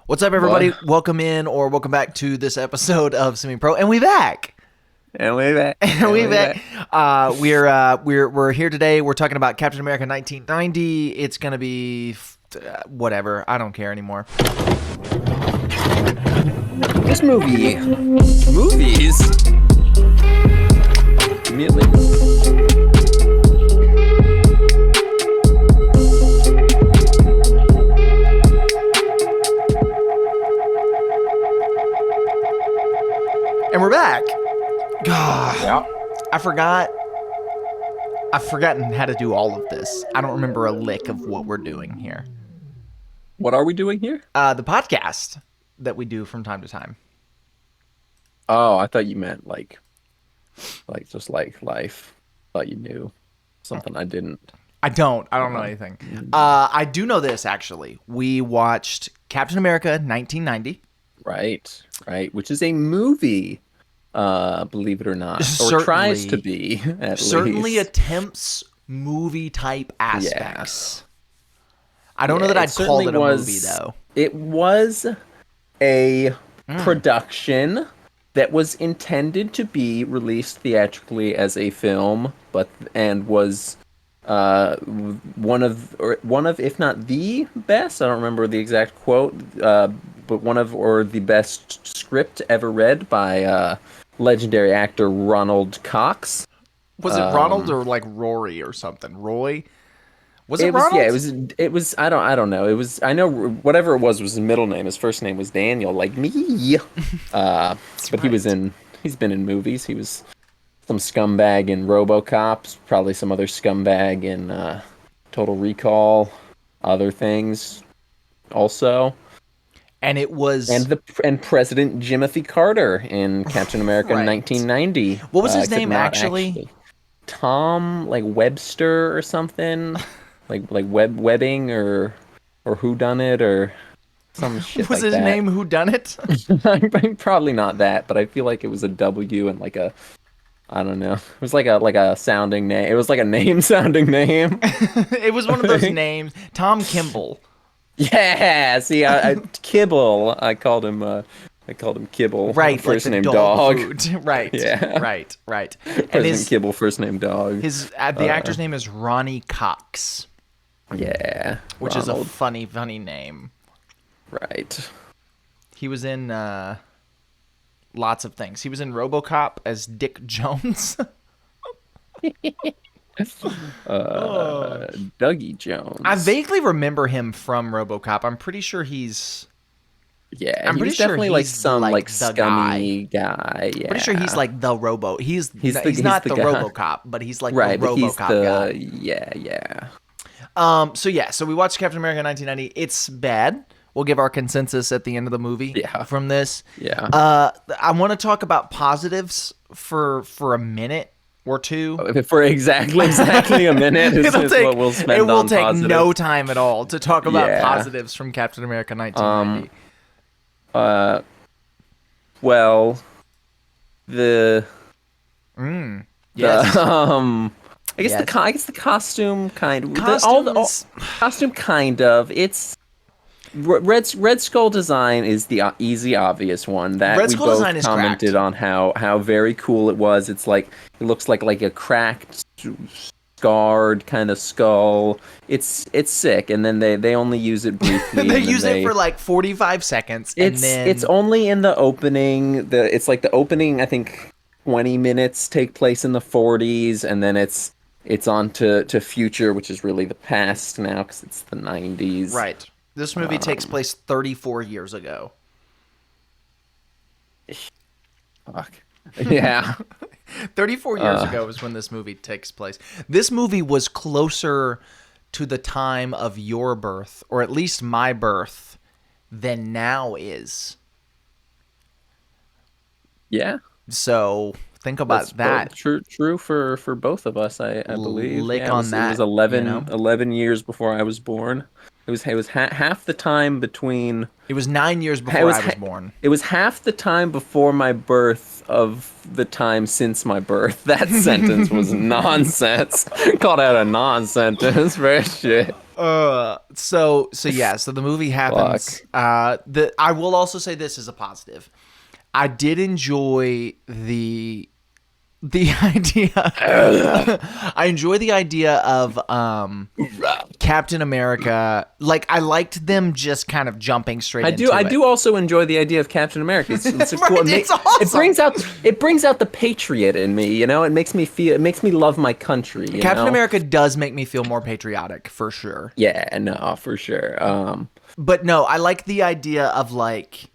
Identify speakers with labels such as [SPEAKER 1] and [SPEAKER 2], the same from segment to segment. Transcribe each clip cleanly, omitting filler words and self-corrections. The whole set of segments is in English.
[SPEAKER 1] What's up, everybody?
[SPEAKER 2] What?
[SPEAKER 1] Welcome in or welcome back to this episode of Semi Pro, and we back.
[SPEAKER 2] And we back.
[SPEAKER 1] And we back. We're here today. We're talking about Captain America 1990. It's gonna be whatever. I don't care anymore.
[SPEAKER 2] This movie. Movies. Immediately.
[SPEAKER 1] And we're back. God,
[SPEAKER 2] Yeah.
[SPEAKER 1] I've forgotten how to do all of this. I don't remember a lick of what we're doing here.
[SPEAKER 2] What are we doing here?
[SPEAKER 1] The podcast that we do from time to time.
[SPEAKER 2] Oh, I thought you meant like just like life. Thought you knew something I didn't.
[SPEAKER 1] I don't know anything. I do know this, actually. We watched Captain America 1990.
[SPEAKER 2] Right. Which is a movie, believe it or not, or tries to be at
[SPEAKER 1] Certainly
[SPEAKER 2] least.
[SPEAKER 1] attempts movie type aspects. I don't know
[SPEAKER 2] Yeah,
[SPEAKER 1] that I'd call it a
[SPEAKER 2] certainly
[SPEAKER 1] movie, though.
[SPEAKER 2] It was a production that was intended to be released theatrically as a film, and was one of, if not the best, I don't remember the exact quote, but one of, or the best script ever read by legendary actor Ronald Cox.
[SPEAKER 1] Was it Ronald or like Rory or something? Roy? Was it Ronald?
[SPEAKER 2] Yeah, it was I don't know. It was, I know whatever it was his middle name. His first name was Daniel, like me. But
[SPEAKER 1] right.
[SPEAKER 2] he's been in movies. He was some scumbag in RoboCop, probably some other scumbag in Total Recall, other things also.
[SPEAKER 1] And it was...
[SPEAKER 2] And President Jimothy Carter in Captain America
[SPEAKER 1] Right.
[SPEAKER 2] 1990.
[SPEAKER 1] What was his
[SPEAKER 2] except
[SPEAKER 1] name,
[SPEAKER 2] not
[SPEAKER 1] actually?
[SPEAKER 2] Tom, like Webster or something, like Webbing or Whodunit or some shit
[SPEAKER 1] Was
[SPEAKER 2] like
[SPEAKER 1] his
[SPEAKER 2] that.
[SPEAKER 1] name Whodunit?
[SPEAKER 2] Probably not that, but I feel like it was a W and like a, I don't know. It was like a sounding name. It was like a name sounding name.
[SPEAKER 1] It was one of those names. Tom Kimball.
[SPEAKER 2] Yeah. See, I Kibble. I called him Kibble.
[SPEAKER 1] Right,
[SPEAKER 2] First
[SPEAKER 1] like the
[SPEAKER 2] name
[SPEAKER 1] dog
[SPEAKER 2] Dog.
[SPEAKER 1] food. Right.
[SPEAKER 2] Yeah.
[SPEAKER 1] Right. And
[SPEAKER 2] President Kibble. First name Dog.
[SPEAKER 1] the actor's name is Ronnie Cox,
[SPEAKER 2] Yeah.
[SPEAKER 1] which is a
[SPEAKER 2] Ronald.
[SPEAKER 1] funny name.
[SPEAKER 2] Right.
[SPEAKER 1] He was in lots of things. He was in RoboCop as Dick Jones.
[SPEAKER 2] Dougie Jones.
[SPEAKER 1] I vaguely remember him from RoboCop. I'm pretty sure he's...
[SPEAKER 2] Yeah,
[SPEAKER 1] I'm
[SPEAKER 2] he
[SPEAKER 1] pretty
[SPEAKER 2] was
[SPEAKER 1] sure
[SPEAKER 2] definitely like
[SPEAKER 1] he's
[SPEAKER 2] some
[SPEAKER 1] like
[SPEAKER 2] like
[SPEAKER 1] the
[SPEAKER 2] scummy guy. Yeah.
[SPEAKER 1] Pretty sure he's like the Robo. He's
[SPEAKER 2] he's
[SPEAKER 1] not
[SPEAKER 2] the
[SPEAKER 1] the
[SPEAKER 2] guy.
[SPEAKER 1] RoboCop, but he's like
[SPEAKER 2] right,
[SPEAKER 1] the
[SPEAKER 2] but he's
[SPEAKER 1] RoboCop
[SPEAKER 2] the
[SPEAKER 1] guy.
[SPEAKER 2] yeah.
[SPEAKER 1] So we watched Captain America 1990. It's bad. We'll give our consensus at the end of the movie from this.
[SPEAKER 2] Yeah.
[SPEAKER 1] I want to talk about positives for a minute or two.
[SPEAKER 2] For exactly a minute is what we'll spend on
[SPEAKER 1] It will take
[SPEAKER 2] positives.
[SPEAKER 1] no time at all to talk about
[SPEAKER 2] Yeah.
[SPEAKER 1] positives from Captain America 1990.
[SPEAKER 2] Well, the
[SPEAKER 1] Yes.
[SPEAKER 2] I guess
[SPEAKER 1] Yes.
[SPEAKER 2] I guess the costume kind of
[SPEAKER 1] Costumes-
[SPEAKER 2] costume kind of it's Red Skull design is the easy obvious one that
[SPEAKER 1] Red
[SPEAKER 2] we
[SPEAKER 1] Skull
[SPEAKER 2] both
[SPEAKER 1] design is
[SPEAKER 2] commented
[SPEAKER 1] cracked.
[SPEAKER 2] on how very cool it was. It's like it looks like a cracked, scarred kind of skull. It's sick, and then they only use it briefly.
[SPEAKER 1] They
[SPEAKER 2] and then
[SPEAKER 1] use it for like 45 seconds, and then
[SPEAKER 2] it's only in the opening. It's like the opening. I think 20 minutes take place in the 40s, and then it's on to future, which is really the past now because it's the 90s.
[SPEAKER 1] right. This movie takes place 34 years ago.
[SPEAKER 2] Fuck. Yeah.
[SPEAKER 1] 34 years ago is when this movie takes place. This movie was closer to the time of your birth, or at least my birth, than now is.
[SPEAKER 2] Yeah.
[SPEAKER 1] So think about that.
[SPEAKER 2] True for both of us, I believe.
[SPEAKER 1] Lick
[SPEAKER 2] Yeah,
[SPEAKER 1] on
[SPEAKER 2] it
[SPEAKER 1] that,
[SPEAKER 2] was 11,
[SPEAKER 1] you know?
[SPEAKER 2] 11 years before I was born. It was half the time between.
[SPEAKER 1] It was 9 years before I was born.
[SPEAKER 2] It was half the time before my birth of the time since my birth. That sentence was nonsense. Called out a non-sentence for shit.
[SPEAKER 1] So the movie happens. I will also say this is a positive. I did enjoy the idea. I enjoy the idea of Captain America. Like, I liked them just kind of jumping straight into it.
[SPEAKER 2] I do also enjoy the idea of Captain America. It's a
[SPEAKER 1] Right,
[SPEAKER 2] cool.
[SPEAKER 1] it's awesome.
[SPEAKER 2] It brings out the patriot in me. You know, it makes me love my country.
[SPEAKER 1] Captain America does make me feel more patriotic, for sure.
[SPEAKER 2] Yeah, no, for sure.
[SPEAKER 1] But no, I like the idea of like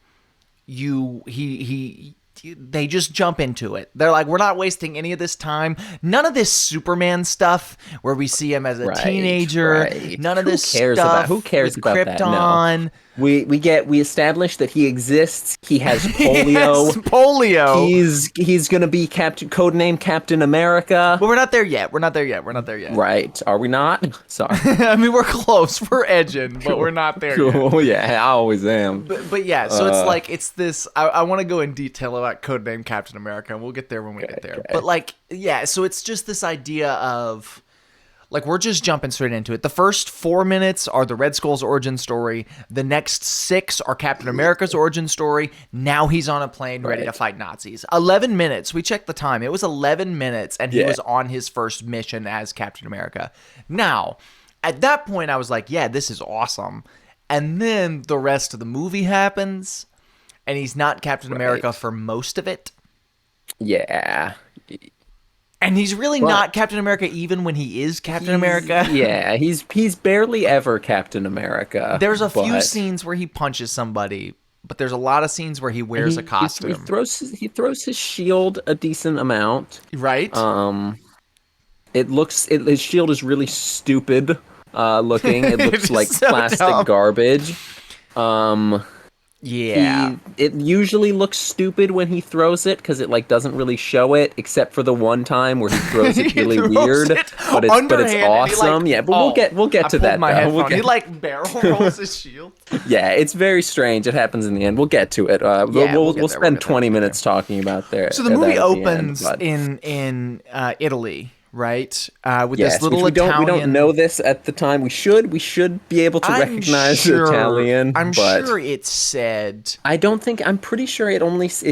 [SPEAKER 1] they just jump into it. They're like, we're not wasting any of this time. None of this Superman stuff where we see him as a teenager.
[SPEAKER 2] Right.
[SPEAKER 1] None of this
[SPEAKER 2] Who cares
[SPEAKER 1] with
[SPEAKER 2] about
[SPEAKER 1] Krypton.
[SPEAKER 2] that? No. We establish that he exists. He has polio.
[SPEAKER 1] Yes, polio.
[SPEAKER 2] He's gonna be codename Captain America.
[SPEAKER 1] But we're not there yet. We're not there yet.
[SPEAKER 2] Right? Are we not? Sorry.
[SPEAKER 1] I mean, we're close. We're edging, but we're not there yet.
[SPEAKER 2] Cool. Yeah, I always am.
[SPEAKER 1] But yeah, so it's like, it's this. I want to go in detail about codename Captain America, and we'll get there when we get there.
[SPEAKER 2] Okay.
[SPEAKER 1] But like, yeah, so it's just this idea of, like, we're just jumping straight into it. The first 4 minutes are the Red Skull's origin story. The next 6 are Captain America's origin story. Now he's on a plane ready to fight Nazis. 11 minutes. We checked the time. It was 11 minutes, and he was on his first mission as Captain America. Now, at that point, I was like, yeah, this is awesome. And then the rest of the movie happens, and he's not Captain America for most of it.
[SPEAKER 2] Yeah.
[SPEAKER 1] And he's really not Captain America even when he is Captain America.
[SPEAKER 2] Yeah, he's barely ever Captain America.
[SPEAKER 1] There's a few scenes where he punches somebody, but there's a lot of scenes where he wears a costume.
[SPEAKER 2] He throws his shield a decent amount.
[SPEAKER 1] Right?
[SPEAKER 2] His shield is really stupid looking. It looks like
[SPEAKER 1] so
[SPEAKER 2] plastic
[SPEAKER 1] dumb.
[SPEAKER 2] garbage.
[SPEAKER 1] Yeah.
[SPEAKER 2] It usually looks stupid when he throws it because it like doesn't really show it, except for the one time where he throws it really weird. But it's awesome. But we'll get to that.
[SPEAKER 1] He like barrel rolls his shield.
[SPEAKER 2] Yeah, it's very strange. It happens in the end. We'll get to it. We'll spend 20 minutes talking about there.
[SPEAKER 1] So the movie opens in Italy. Right, with this little Italian.
[SPEAKER 2] We don't know this at the time. We should be able to recognize Italian.
[SPEAKER 1] I'm sure it said.
[SPEAKER 2] I'm pretty sure it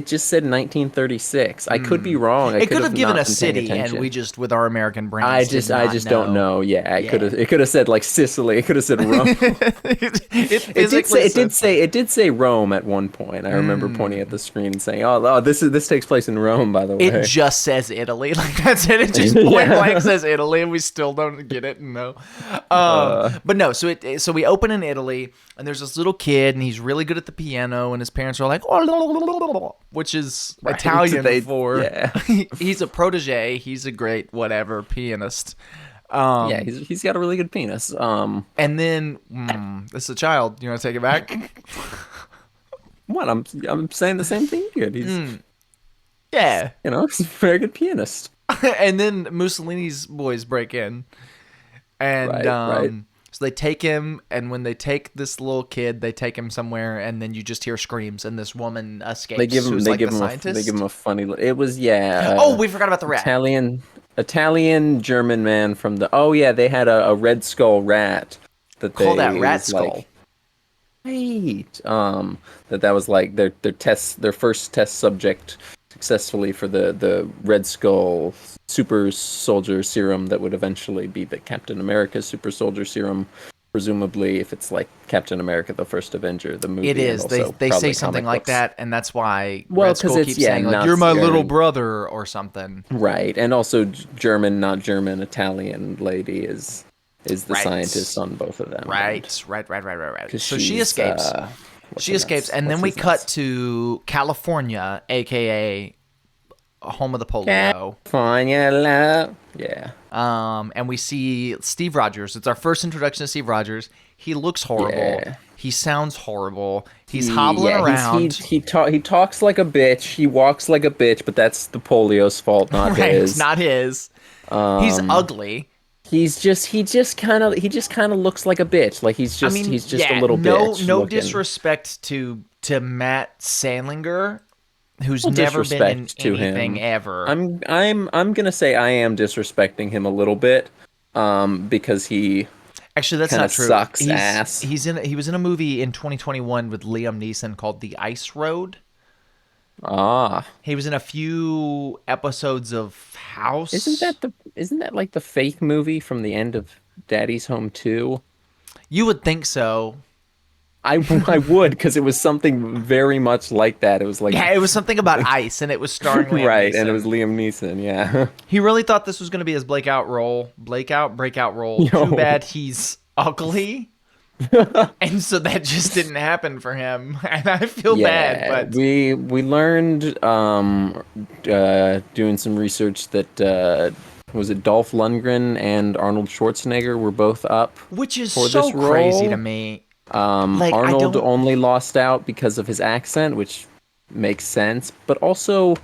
[SPEAKER 2] just said 1936. I could be wrong.
[SPEAKER 1] It could have given a city, and we just, with our American brains,
[SPEAKER 2] I just don't know. Yeah, it could have said like Sicily. It could have said Rome. It did say Rome at one point. I remember pointing at the screen and saying, "Oh, this takes place in Rome." By the way,
[SPEAKER 1] it just says Italy. Like, that's it. It just point blank says Italy, and we still don't get it. No, but no. So we open in Italy, and there's this little kid, and he's really good at the piano, and his parents are like, which is Italian for he's a protege. He's a great whatever pianist.
[SPEAKER 2] He's got a really good penis.
[SPEAKER 1] And then this is a child. You want to take it back?
[SPEAKER 2] What? I'm saying the same thing. Good. He's he's a very good pianist.
[SPEAKER 1] And then Mussolini's boys break in, and so they take him. And when they take this little kid, they take him somewhere, and then you just hear screams, and this woman escapes. They give him
[SPEAKER 2] a funny. It was
[SPEAKER 1] we forgot about the rat.
[SPEAKER 2] Italian German man from the. Oh yeah, they had a Red Skull rat that they
[SPEAKER 1] call that Rat Skull.
[SPEAKER 2] Right. That was like their first test subject. Successfully for the Red Skull super soldier serum that would eventually be the Captain America super soldier serum, presumably if it's like Captain America the First Avenger, the movie.
[SPEAKER 1] It is. They say something like that, and that's why Red Skull keeps saying like, "You're my little brother" or something.
[SPEAKER 2] Right, and also German, not German, Italian lady is the scientist on both of them.
[SPEAKER 1] Right. So she escapes. She escapes, and then we cut to California, a.k.a. home of the polio.
[SPEAKER 2] California, yeah.
[SPEAKER 1] And we see Steve Rogers. It's our first introduction to Steve Rogers. He looks horrible. Yeah. He sounds horrible. He's hobbling around.
[SPEAKER 2] He talks like a bitch. He walks like a bitch, but that's the polio's fault, not his.
[SPEAKER 1] It's not his. He's ugly.
[SPEAKER 2] He just kind of looks like a bitch. Like he's just a little bitch.
[SPEAKER 1] No disrespect to Matt Sandlinger, who's never been in anything ever.
[SPEAKER 2] I'm gonna say I am disrespecting him a little bit, because he.
[SPEAKER 1] Actually, that's
[SPEAKER 2] Kinda
[SPEAKER 1] not true.
[SPEAKER 2] sucks ass.
[SPEAKER 1] He was in a movie in 2021 with Liam Neeson called The Ice Road.
[SPEAKER 2] Ah,
[SPEAKER 1] He was in a few episodes of House.
[SPEAKER 2] isn't that like the fake movie from the end of Daddy's Home 2?
[SPEAKER 1] You would think so.
[SPEAKER 2] I would, because it was something very much like that. It was like
[SPEAKER 1] Yeah, it was something about ice, and it was starring Liam
[SPEAKER 2] right,
[SPEAKER 1] Neeson.
[SPEAKER 2] and it was Liam Neeson. Yeah.
[SPEAKER 1] He really thought this was going to be his breakout role. Breakout role.
[SPEAKER 2] Yo.
[SPEAKER 1] Too bad he's ugly. And so that just didn't happen for him. And I feel bad, but
[SPEAKER 2] we learned doing some research that was it Dolph Lundgren and Arnold Schwarzenegger were both up
[SPEAKER 1] which is
[SPEAKER 2] for
[SPEAKER 1] so
[SPEAKER 2] this role.
[SPEAKER 1] crazy to me. Like,
[SPEAKER 2] Arnold only lost out because of his accent, which makes sense, but also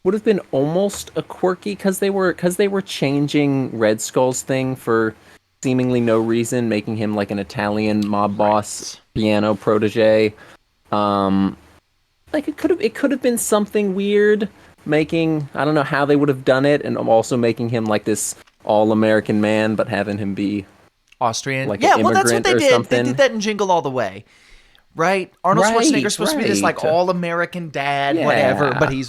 [SPEAKER 2] would have been almost a quirky because they were changing Red Skull's thing for seemingly no reason, making him like an Italian mob boss piano protege. Like it could have been something weird, making, I don't know how they would have done it, and also making him like this all-American man, but having him be
[SPEAKER 1] Austrian.
[SPEAKER 2] like
[SPEAKER 1] yeah,
[SPEAKER 2] an
[SPEAKER 1] well, that's what
[SPEAKER 2] immigrant
[SPEAKER 1] they
[SPEAKER 2] or
[SPEAKER 1] did.
[SPEAKER 2] something.
[SPEAKER 1] They did that in Jingle All the Way. Right? Arnold Schwarzenegger's supposed to be this like
[SPEAKER 2] right.
[SPEAKER 1] all-American dad,
[SPEAKER 2] Yeah.
[SPEAKER 1] whatever, but he's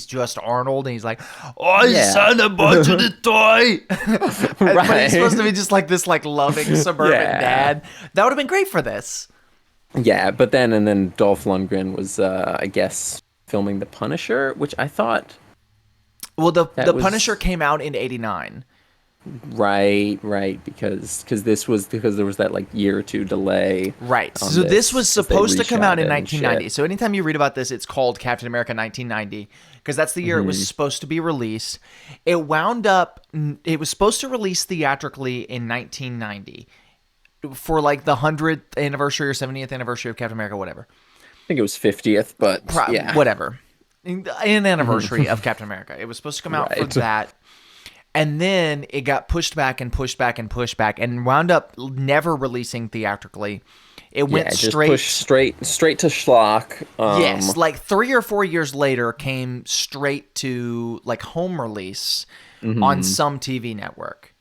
[SPEAKER 1] just Arnold, and he's like, "Oh, son, I bought you the toy." But he's supposed to be just like this like loving suburban dad. That would have been great for this.
[SPEAKER 2] Yeah, but then Dolph Lundgren was I guess filming The Punisher, which I thought
[SPEAKER 1] Well, the Punisher came out in '89.
[SPEAKER 2] right, because there was that like year or two delay.
[SPEAKER 1] Right. So this was supposed to come out in 1990.
[SPEAKER 2] Shit.
[SPEAKER 1] So anytime you read about this, it's called Captain America 1990 because that's the year it was supposed to be released. It was supposed to release theatrically in 1990 for like the 100th anniversary or 70th anniversary of Captain America, whatever.
[SPEAKER 2] I think it was 50th, but yeah.
[SPEAKER 1] Whatever. An anniversary of Captain America. It was supposed to come out for that. And then it got pushed back and pushed back and pushed back and wound up never releasing theatrically. It went straight
[SPEAKER 2] to schlock.
[SPEAKER 1] Yes, like 3 or 4 years later came straight to like home release on some TV network.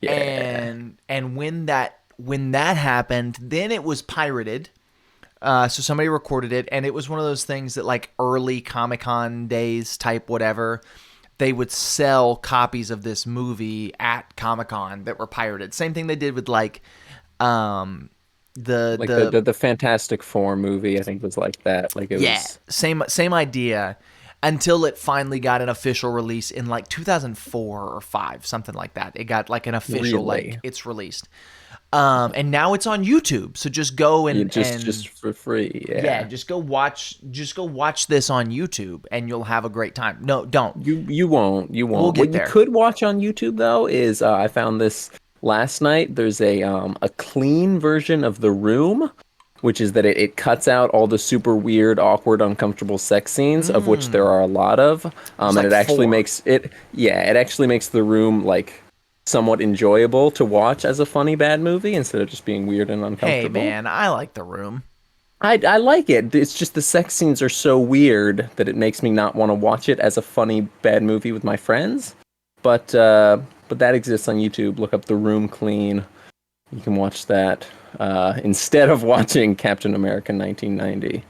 [SPEAKER 2] Yeah.
[SPEAKER 1] And when that happened, then it was pirated. So somebody recorded it, and it was one of those things that like early Comic-Con days type whatever, they would sell copies of this movie at Comic-Con that were pirated. Same thing they did with like the Fantastic
[SPEAKER 2] Four movie, I think was like that. Like it was
[SPEAKER 1] same idea until it finally got an official release in like 2004 or 5, something like that. It got like an official like it's released. And now it's on YouTube. So just go and
[SPEAKER 2] just for free. Yeah.
[SPEAKER 1] Just go watch this on YouTube and you'll have a great time. No, don't.
[SPEAKER 2] You won't.
[SPEAKER 1] We'll get
[SPEAKER 2] what
[SPEAKER 1] there.
[SPEAKER 2] You could watch on YouTube though is I found this last night. There's a clean version of The Room, which is that it cuts out all the super weird, awkward, uncomfortable sex scenes, of which there are a lot of. And
[SPEAKER 1] like
[SPEAKER 2] it actually
[SPEAKER 1] 4.
[SPEAKER 2] makes it actually makes The Room like somewhat enjoyable to watch as a funny bad movie instead of just being weird and uncomfortable.
[SPEAKER 1] Hey man, I like The Room.
[SPEAKER 2] I like it. It's just the sex scenes are so weird that it makes me not want to watch it as a funny bad movie with my friends. But that exists on YouTube. Look up The Room clean. You can watch that instead of watching Captain America 1990.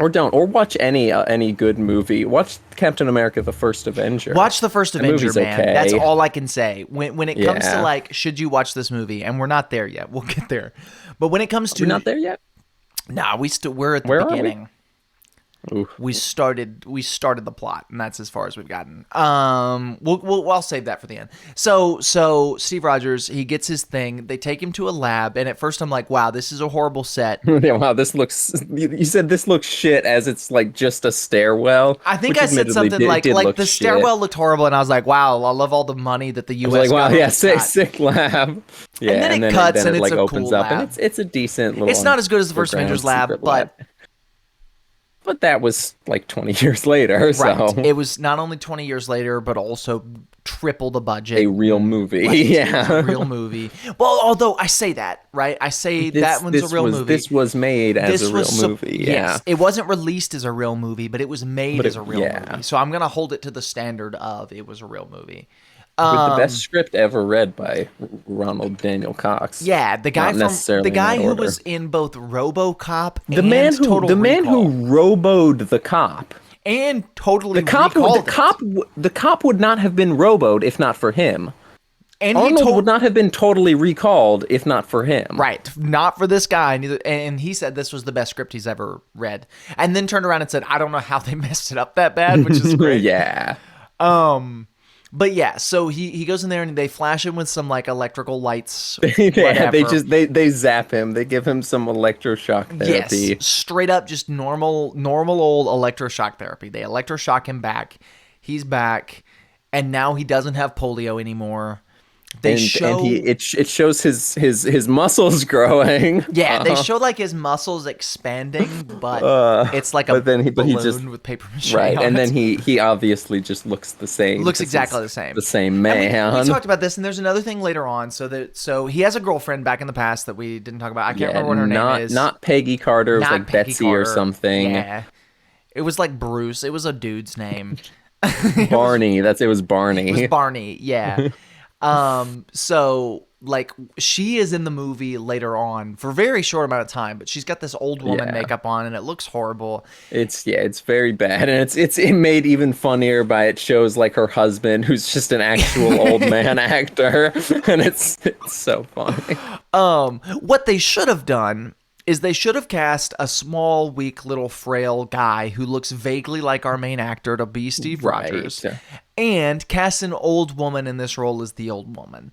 [SPEAKER 2] Or watch any good movie. Watch Captain America: The First Avenger.
[SPEAKER 1] Watch The First Avenger, man.
[SPEAKER 2] Okay.
[SPEAKER 1] That's all I can say. When it comes to like, should you watch this movie? And we're not there yet. We'll get there. But when it comes to,
[SPEAKER 2] we're not there yet.
[SPEAKER 1] Nah, we're at the
[SPEAKER 2] Where
[SPEAKER 1] beginning.
[SPEAKER 2] Oof.
[SPEAKER 1] We started the plot, and that's as far as we've gotten. I'll save that for the end. So Steve Rogers, he gets his thing. They take him to a lab, and at first I'm like, wow, this is a horrible set.
[SPEAKER 2] Yeah, wow, this looks. You said this looks shit, as it's like just a stairwell.
[SPEAKER 1] I think I said something like the stairwell looked horrible, and I was like, wow, I love all the money that the U.S.
[SPEAKER 2] Like, wow, yeah,
[SPEAKER 1] got.
[SPEAKER 2] sick lab. Yeah,
[SPEAKER 1] and then it cuts, and it's
[SPEAKER 2] like
[SPEAKER 1] a
[SPEAKER 2] opens
[SPEAKER 1] cool
[SPEAKER 2] up,
[SPEAKER 1] lab.
[SPEAKER 2] and it's a decent little.
[SPEAKER 1] It's not as good as the first Avengers lab, but
[SPEAKER 2] that was like 20 years later.
[SPEAKER 1] Right.
[SPEAKER 2] So
[SPEAKER 1] it was not only 20 years later, but also triple the budget.
[SPEAKER 2] A real movie.
[SPEAKER 1] Right.
[SPEAKER 2] Yeah.
[SPEAKER 1] A real movie. Well, although I say that, right? I say that one's a real movie.
[SPEAKER 2] This was made as a real movie.
[SPEAKER 1] Yes. It wasn't released as a real movie, but it was made as a real
[SPEAKER 2] yeah.
[SPEAKER 1] movie. So I'm going to hold it to the standard of it was a real movie.
[SPEAKER 2] With the best script ever read by Ronald Daniel Cox.
[SPEAKER 1] Yeah, the guy who
[SPEAKER 2] order.
[SPEAKER 1] was in both RoboCop
[SPEAKER 2] the
[SPEAKER 1] and
[SPEAKER 2] man who
[SPEAKER 1] Total
[SPEAKER 2] the man
[SPEAKER 1] Recall.
[SPEAKER 2] who roboed the cop.
[SPEAKER 1] And Totally
[SPEAKER 2] The cop would not have been roboed if not for him.
[SPEAKER 1] And
[SPEAKER 2] Arnold would not have been totally recalled if not for him.
[SPEAKER 1] Right, not for this guy. And he said this was the best script he's ever read. And then turned around and said, I don't know how they messed it up that bad, which is great.
[SPEAKER 2] Yeah.
[SPEAKER 1] But yeah, so he goes in there and they flash him with some like electrical lights.
[SPEAKER 2] They zap him. They give him some electroshock therapy.
[SPEAKER 1] Yes, straight up just normal old electroshock therapy. They electroshock him back. He's back, and now he doesn't have polio anymore. It
[SPEAKER 2] shows his muscles growing.
[SPEAKER 1] Yeah, they show like his muscles expanding, but it's like a balloon with paper mache.
[SPEAKER 2] Right,
[SPEAKER 1] on
[SPEAKER 2] and
[SPEAKER 1] it.
[SPEAKER 2] then he obviously just looks the same.
[SPEAKER 1] Looks exactly the same.
[SPEAKER 2] The same man.
[SPEAKER 1] We talked about this, and there's another thing later on. So he has a girlfriend back in the past that we didn't talk about. I can't remember what her name is.
[SPEAKER 2] Not Peggy Carter. It was like
[SPEAKER 1] Peggy
[SPEAKER 2] Betsy
[SPEAKER 1] Carter
[SPEAKER 2] or something.
[SPEAKER 1] Yeah, it was like Bruce. It was a dude's name.
[SPEAKER 2] Barney. It was Barney.
[SPEAKER 1] It was Barney. Yeah. So like she is in the movie later on for a very short amount of time, but she's got this old woman makeup on and it looks horrible.
[SPEAKER 2] It's very bad, and it's made even funnier by it shows like her husband who's just an actual old man actor, and it's so funny.
[SPEAKER 1] What they should have done is they should have cast a small, weak, little, frail guy who looks vaguely like our main actor to be Steve Rogers, and cast an old woman in this role as the old woman.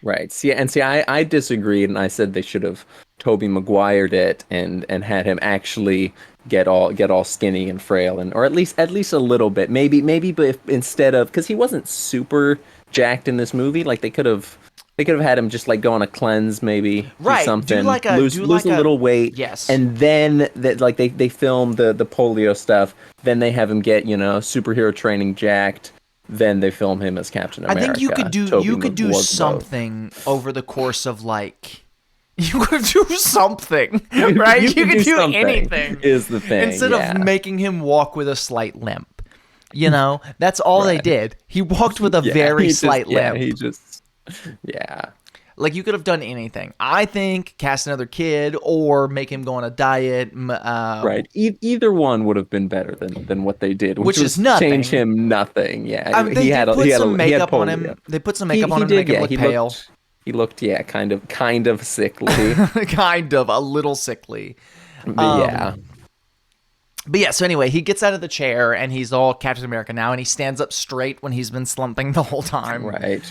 [SPEAKER 2] Right. See, I disagreed, and I said they should have Tobey Maguired it and had him actually get all skinny and frail, or at least a little bit. Maybe, but instead of, because he wasn't super jacked in this movie, like they could have had him just like go on a cleanse, maybe
[SPEAKER 1] right,
[SPEAKER 2] do something,
[SPEAKER 1] lose
[SPEAKER 2] a little weight,
[SPEAKER 1] yes,
[SPEAKER 2] and then they film the polio stuff. Then they have him get superhero training jacked. Then they film him as Captain America.
[SPEAKER 1] I think you could do something over the course of like. You could do something, right? You could do anything.
[SPEAKER 2] Is the thing
[SPEAKER 1] instead of making him walk with a slight limp? That's all they did. He walked with a very slight limp. Like you could have done anything. I think cast another kid or make him go on a diet.
[SPEAKER 2] Right. Either one would have been better than what they did, which
[SPEAKER 1] is nothing.
[SPEAKER 2] Change him nothing. Yeah.
[SPEAKER 1] They put some makeup on him. They put some makeup on him to make him look pale.
[SPEAKER 2] He looked kind of sickly.
[SPEAKER 1] Kind of a little sickly. But yeah, so anyway, he gets out of the chair and he's all Captain America now, and he stands up straight when he's been slumping the whole time.
[SPEAKER 2] Right.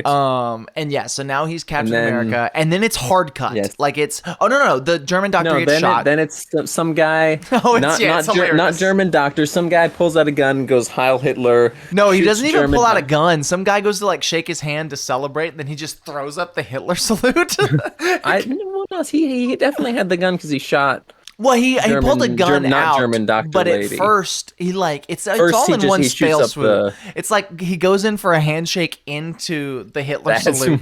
[SPEAKER 1] And yeah, so now he's Captain America, and then it's hard cut.
[SPEAKER 2] Yes.
[SPEAKER 1] Like it's the German doctor gets shot.
[SPEAKER 2] Then it's some guy.
[SPEAKER 1] It's
[SPEAKER 2] not German doctor. Some guy pulls out a gun and goes Heil Hitler.
[SPEAKER 1] No, he doesn't even pull out a gun. Some guy goes to like shake his hand to celebrate, and then he just throws up the Hitler salute.
[SPEAKER 2] He definitely had the gun because he shot.
[SPEAKER 1] Well, he pulled a gun out,
[SPEAKER 2] German doctor
[SPEAKER 1] but
[SPEAKER 2] lady.
[SPEAKER 1] At first it's all in one spell swoop. It's like he goes in for a handshake into the Hitler salute,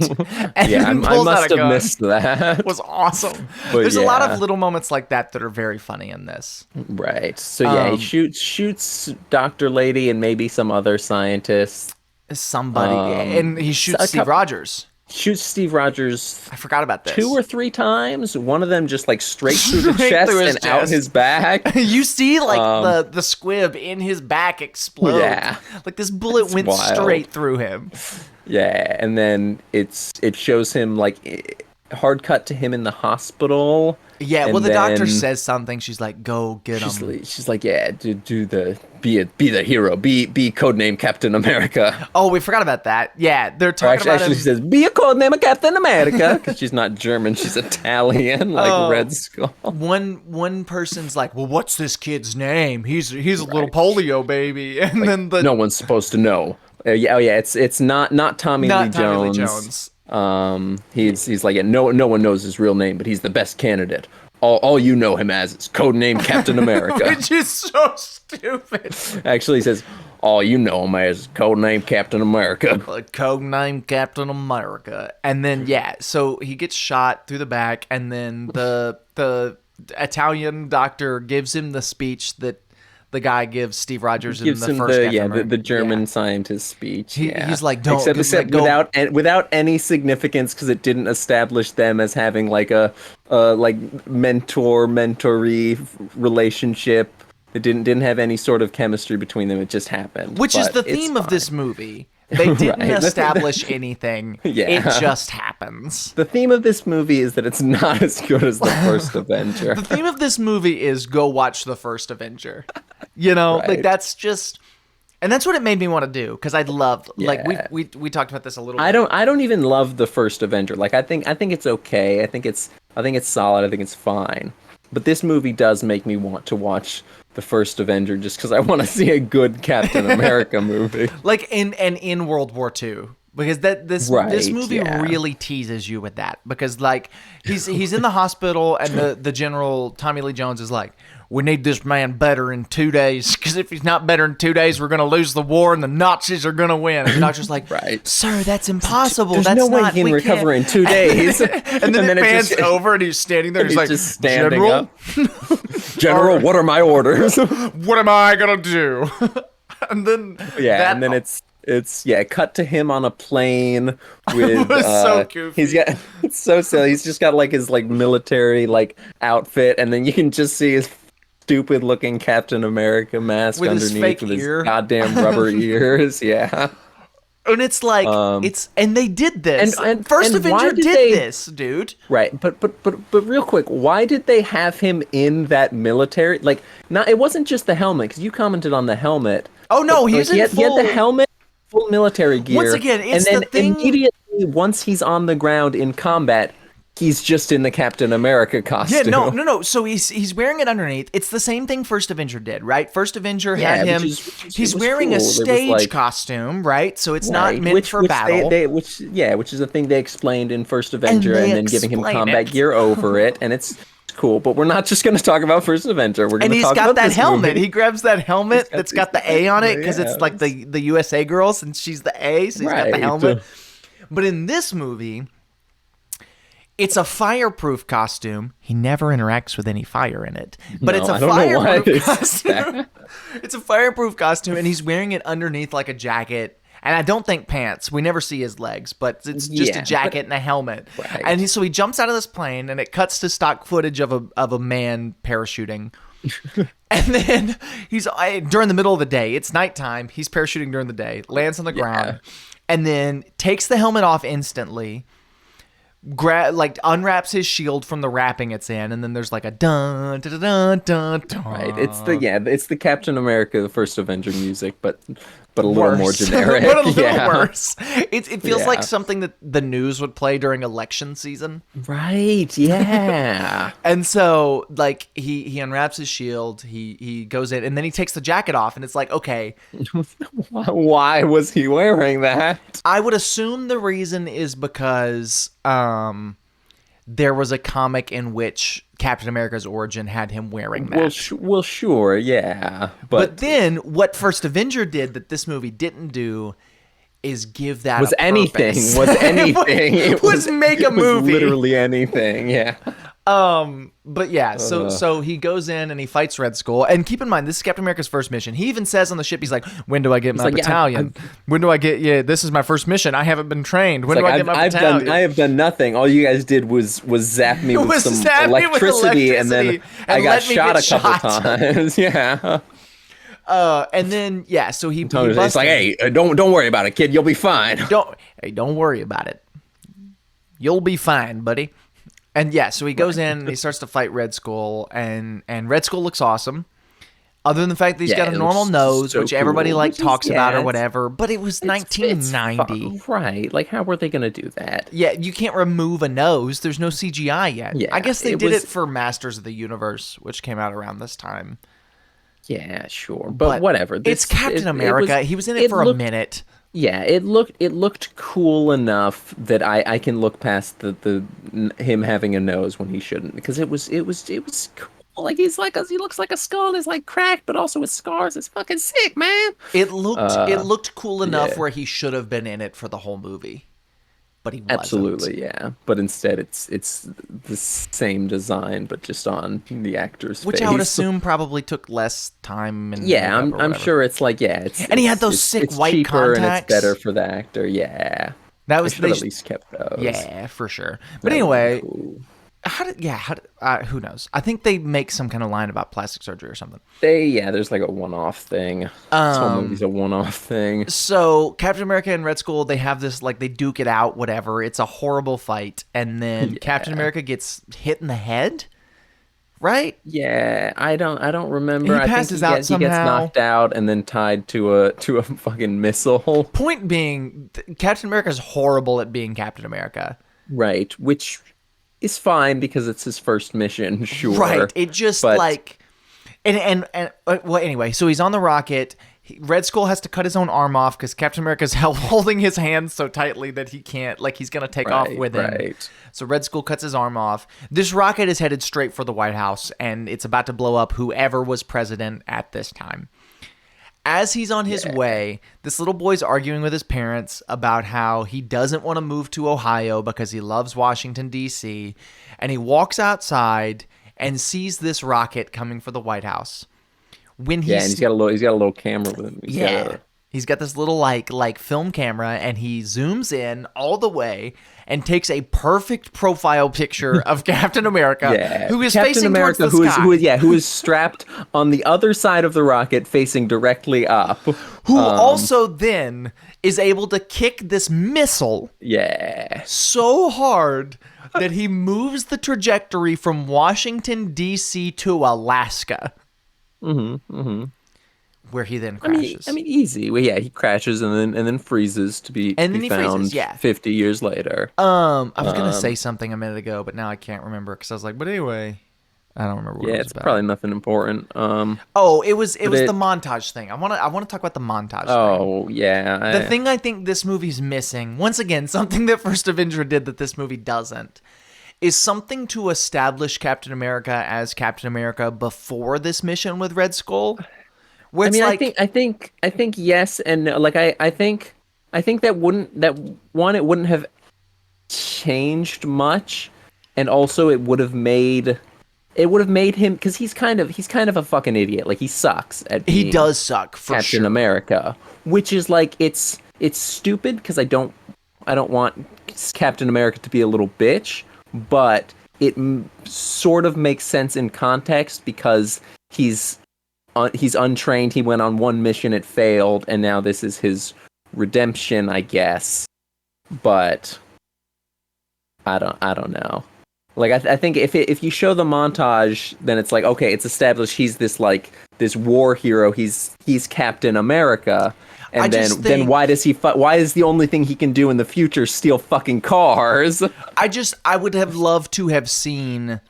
[SPEAKER 1] and then pulls out a gun.
[SPEAKER 2] I must have missed that.
[SPEAKER 1] It was awesome.
[SPEAKER 2] But
[SPEAKER 1] There's a lot of little moments like that are very funny in this.
[SPEAKER 2] Right. So he shoots Doctor Lady and maybe some other scientist.
[SPEAKER 1] Somebody, and he shoots Steve Rogers.
[SPEAKER 2] Shoots Steve Rogers.
[SPEAKER 1] I forgot about this.
[SPEAKER 2] 2 or 3 times. One of them just like straight through the chest and out his back.
[SPEAKER 1] You see like the squib in his back explode. Yeah. Like this bullet went straight through him.
[SPEAKER 2] Yeah, and then it shows him like hard cut to him in the hospital.
[SPEAKER 1] Yeah, well, the doctor says something. She's like, "Go get him."
[SPEAKER 2] She's like, "Yeah, be the hero, be codename Captain America."
[SPEAKER 1] Oh, we forgot about that. Yeah, they're talking about him.
[SPEAKER 2] She says, "Be a codename Captain America," because she's not German, she's Italian, like Red Skull.
[SPEAKER 1] One person's like, "Well, what's this kid's name? He's a little polio baby," and then
[SPEAKER 2] no one's supposed to know. It's not Tommy Lee Jones. He's like, no one knows his real name, but he's the best candidate. All you know him as is codename Captain America.
[SPEAKER 1] Which is so stupid.
[SPEAKER 2] Actually, he says, all you know him as codename Captain America.
[SPEAKER 1] Codename Captain America. And then, so he gets shot through the back, and then the Italian doctor gives him the speech that the guy gives Steve Rogers in
[SPEAKER 2] Gives
[SPEAKER 1] the
[SPEAKER 2] him
[SPEAKER 1] first
[SPEAKER 2] the German scientist speech.
[SPEAKER 1] He's like, don't
[SPEAKER 2] except without any significance because it didn't establish them as having like a like mentor-mentoree relationship. It didn't have any sort of chemistry between them. It just happened.
[SPEAKER 1] Which is the theme of this movie. They didn't establish anything.
[SPEAKER 2] Yeah.
[SPEAKER 1] It just happens.
[SPEAKER 2] The theme of this movie is that it's not as good as the first Avenger.
[SPEAKER 1] The theme of this movie is go watch the first Avenger. You know, like that's just, and that's what it made me want to do because I loved. Like we talked about this a little.
[SPEAKER 2] I don't even love the first Avenger. Like I think it's okay. I think it's solid. I think it's fine. But this movie does make me want to watch the first Avenger just because I want to see a good Captain America movie.
[SPEAKER 1] Like in World War II. Because this movie really teases you with that. Because like he's in the hospital and the General Tommy Lee Jones is like, we need this man better in 2 days because if he's not better in 2 days, we're going to lose the war and the Nazis are going to win. And the doctor's like, sir, that's impossible.
[SPEAKER 2] There's no way he can recover in 2 days.
[SPEAKER 1] and then it pans over and he's standing there. And he's like,
[SPEAKER 2] just standing
[SPEAKER 1] General?
[SPEAKER 2] up. General, what are my orders?
[SPEAKER 1] What am I going to do? And then
[SPEAKER 2] and then it's cut to him on a plane with
[SPEAKER 1] it was so goofy.
[SPEAKER 2] It's so silly. He's just got like his like military like outfit, and then you can just see his stupid looking Captain America mask
[SPEAKER 1] with
[SPEAKER 2] underneath
[SPEAKER 1] his fake
[SPEAKER 2] with
[SPEAKER 1] ear.
[SPEAKER 2] His goddamn rubber ears. Yeah.
[SPEAKER 1] And it's like and they did this. And First Avenger did this, dude.
[SPEAKER 2] Right, but real quick, why did they have him in that military? Like, not it wasn't just the helmet because you commented on the helmet.
[SPEAKER 1] Oh no, he was in full.
[SPEAKER 2] He had the helmet, full military gear.
[SPEAKER 1] Once again, it's
[SPEAKER 2] and then
[SPEAKER 1] the thing.
[SPEAKER 2] Immediately, once he's on the ground in combat, he's just in the Captain America costume.
[SPEAKER 1] Yeah, no. So he's wearing it underneath. It's the same thing First Avenger did, right? First Avenger had him. He's wearing a stage costume, right? So it's not meant for battle.
[SPEAKER 2] Which is the thing they explained in First Avenger, and then giving him combat gear over it, and it's cool. But we're not just going to talk about First Avenger. We're going to talk about this
[SPEAKER 1] helmet.
[SPEAKER 2] movie.
[SPEAKER 1] He grabs that helmet that's got the A on it because it's like the USA girls, and she's the A, so he's got the helmet. But in this movie, it's a fireproof costume. He never interacts with any fire in it. But it's a fireproof costume. It's a fireproof costume, and he's wearing it underneath like a jacket. And I don't think pants. We never see his legs, but it's just a jacket and a helmet. Right. And so he jumps out of this plane, and it cuts to stock footage of a man parachuting. And then he's during the middle of the day. It's nighttime. He's parachuting during the day. Lands on the ground, and then takes the helmet off instantly. Unwraps his shield from the wrapping it's in, and then there's like a dun dun dun dun dun.
[SPEAKER 2] Right, it's the Captain America, the First Avenger music, but a little more generic.
[SPEAKER 1] But a little worse. It feels like something that the news would play during election season.
[SPEAKER 2] Right. Yeah.
[SPEAKER 1] And so like he unwraps his shield, he goes in, and then he takes the jacket off, and it's like, okay,
[SPEAKER 2] why was he wearing that?
[SPEAKER 1] I would assume the reason is because there was a comic in which Captain America's origin had him wearing that.
[SPEAKER 2] Well, sure, yeah. But
[SPEAKER 1] then what First Avenger did that this movie didn't do is give that
[SPEAKER 2] was
[SPEAKER 1] a
[SPEAKER 2] anything.
[SPEAKER 1] purpose.
[SPEAKER 2] Was anything.
[SPEAKER 1] It was make a movie.
[SPEAKER 2] Literally anything, yeah.
[SPEAKER 1] But yeah, so he goes in and he fights Red Skull. And keep in mind, this is Captain America's first mission. He even says on the ship, he's like, when do I get my battalion? When do I get, this is my first mission. I haven't been trained. When do I get my battalion?
[SPEAKER 2] I have done nothing. All you guys did was zap me with some electricity, and then I got shot a couple times. Yeah.
[SPEAKER 1] And then, so he
[SPEAKER 2] it's like, hey, don't worry about it, kid. You'll be fine.
[SPEAKER 1] Don't worry about it. You'll be fine, buddy. And so he goes in and he starts to fight Red Skull, and Red Skull looks awesome. Other than the fact that he's got a normal nose, which everybody talks about or whatever, but it was 1990.
[SPEAKER 2] Right. Like, how were they going to do that?
[SPEAKER 1] Yeah, you can't remove a nose. There's no CGI yet. Yeah, I guess they did it for Masters of the Universe, which came out around this time.
[SPEAKER 2] Yeah, sure. But whatever.
[SPEAKER 1] It's Captain America. He was in it for a minute.
[SPEAKER 2] Yeah, it looked cool enough that I can look past the him having a nose when he shouldn't, because it was cool. Like he looks like a skull. It's like cracked, but also with scars. It's fucking sick, man.
[SPEAKER 1] It looked cool enough where he should have been in it for the whole movie. but he wasn't.
[SPEAKER 2] Absolutely, yeah. But instead, it's the same design, but just on the actor's
[SPEAKER 1] Which
[SPEAKER 2] face.
[SPEAKER 1] I would assume probably took less time. And
[SPEAKER 2] Yeah,
[SPEAKER 1] makeup or
[SPEAKER 2] I'm
[SPEAKER 1] whatever.
[SPEAKER 2] sure it's like, yeah,
[SPEAKER 1] And he had those sick
[SPEAKER 2] it's
[SPEAKER 1] white
[SPEAKER 2] cheaper
[SPEAKER 1] contacts.
[SPEAKER 2] and it's better for the actor. Yeah,
[SPEAKER 1] That
[SPEAKER 2] they
[SPEAKER 1] was
[SPEAKER 2] should have at least kept those.
[SPEAKER 1] Yeah, for sure. But
[SPEAKER 2] That would've been
[SPEAKER 1] anyway,
[SPEAKER 2] cool.
[SPEAKER 1] who knows? I think they make some kind of line about plastic surgery or something.
[SPEAKER 2] There's like a one-off thing. This whole movie's a one-off thing.
[SPEAKER 1] So Captain America and Red Skull, they have this, like, they duke it out, whatever. It's a horrible fight, and then Captain America gets hit in the head, right?
[SPEAKER 2] Yeah, I don't remember.
[SPEAKER 1] He passes out
[SPEAKER 2] He gets
[SPEAKER 1] somehow.
[SPEAKER 2] knocked out and then tied to a fucking missile.
[SPEAKER 1] Point being, Captain America's horrible at being Captain America.
[SPEAKER 2] Right, which is fine because it's his first mission, sure.
[SPEAKER 1] Right. It just like, well, anyway, so he's on the rocket. Red Skull has to cut his own arm off because Captain America's holding his hand so tightly that he can't, like, he's going to take off with him.
[SPEAKER 2] Right.
[SPEAKER 1] So Red Skull cuts his arm off. This rocket is headed straight for the White House, and it's about to blow up whoever was president at this time. As he's on his way, this little boy's arguing with his parents about how he doesn't want to move to Ohio because he loves Washington, D.C., and he walks outside and sees this rocket coming for the White House. And
[SPEAKER 2] he's got a little camera with him.
[SPEAKER 1] He's got this little like film camera, and he zooms in all the way and takes a perfect profile picture of Captain America, who is
[SPEAKER 2] Captain
[SPEAKER 1] facing
[SPEAKER 2] America,
[SPEAKER 1] towards the sky.
[SPEAKER 2] who is strapped on the other side of the rocket, facing directly up.
[SPEAKER 1] Who also then is able to kick this missile so hard that he moves the trajectory from Washington, D.C. to Alaska. Where he then crashes.
[SPEAKER 2] I mean, easy. Well, he crashes and then freezes to be found 50 years later.
[SPEAKER 1] I was gonna say something a minute ago, but now I can't remember because I was like, but anyway, I don't remember what it was
[SPEAKER 2] it's
[SPEAKER 1] about.
[SPEAKER 2] probably nothing important.
[SPEAKER 1] It was the montage thing. I want to talk about the montage thing.
[SPEAKER 2] Oh, yeah.
[SPEAKER 1] The thing I think this movie's missing, once again, something that First Avenger did that this movie doesn't, is something to establish Captain America as Captain America before this mission with Red Skull. Where it's
[SPEAKER 2] I think yes, and no. Like I think it wouldn't have changed much, and also it would have made him, because he's kind of a fucking idiot. Like, he sucks at being
[SPEAKER 1] he does suck for
[SPEAKER 2] Captain
[SPEAKER 1] sure.
[SPEAKER 2] America, which is like it's stupid because I don't want Captain America to be a little bitch, but it sort of makes sense in context because he's untrained. He went on one mission, it failed, and now this is his redemption, I guess. But I don't know. Like, I think if you show the montage, then it's like, okay, it's established he's this war hero. He's Captain America. And then why does why is the only thing he can do in the future steal fucking cars?
[SPEAKER 1] I would have loved to have seen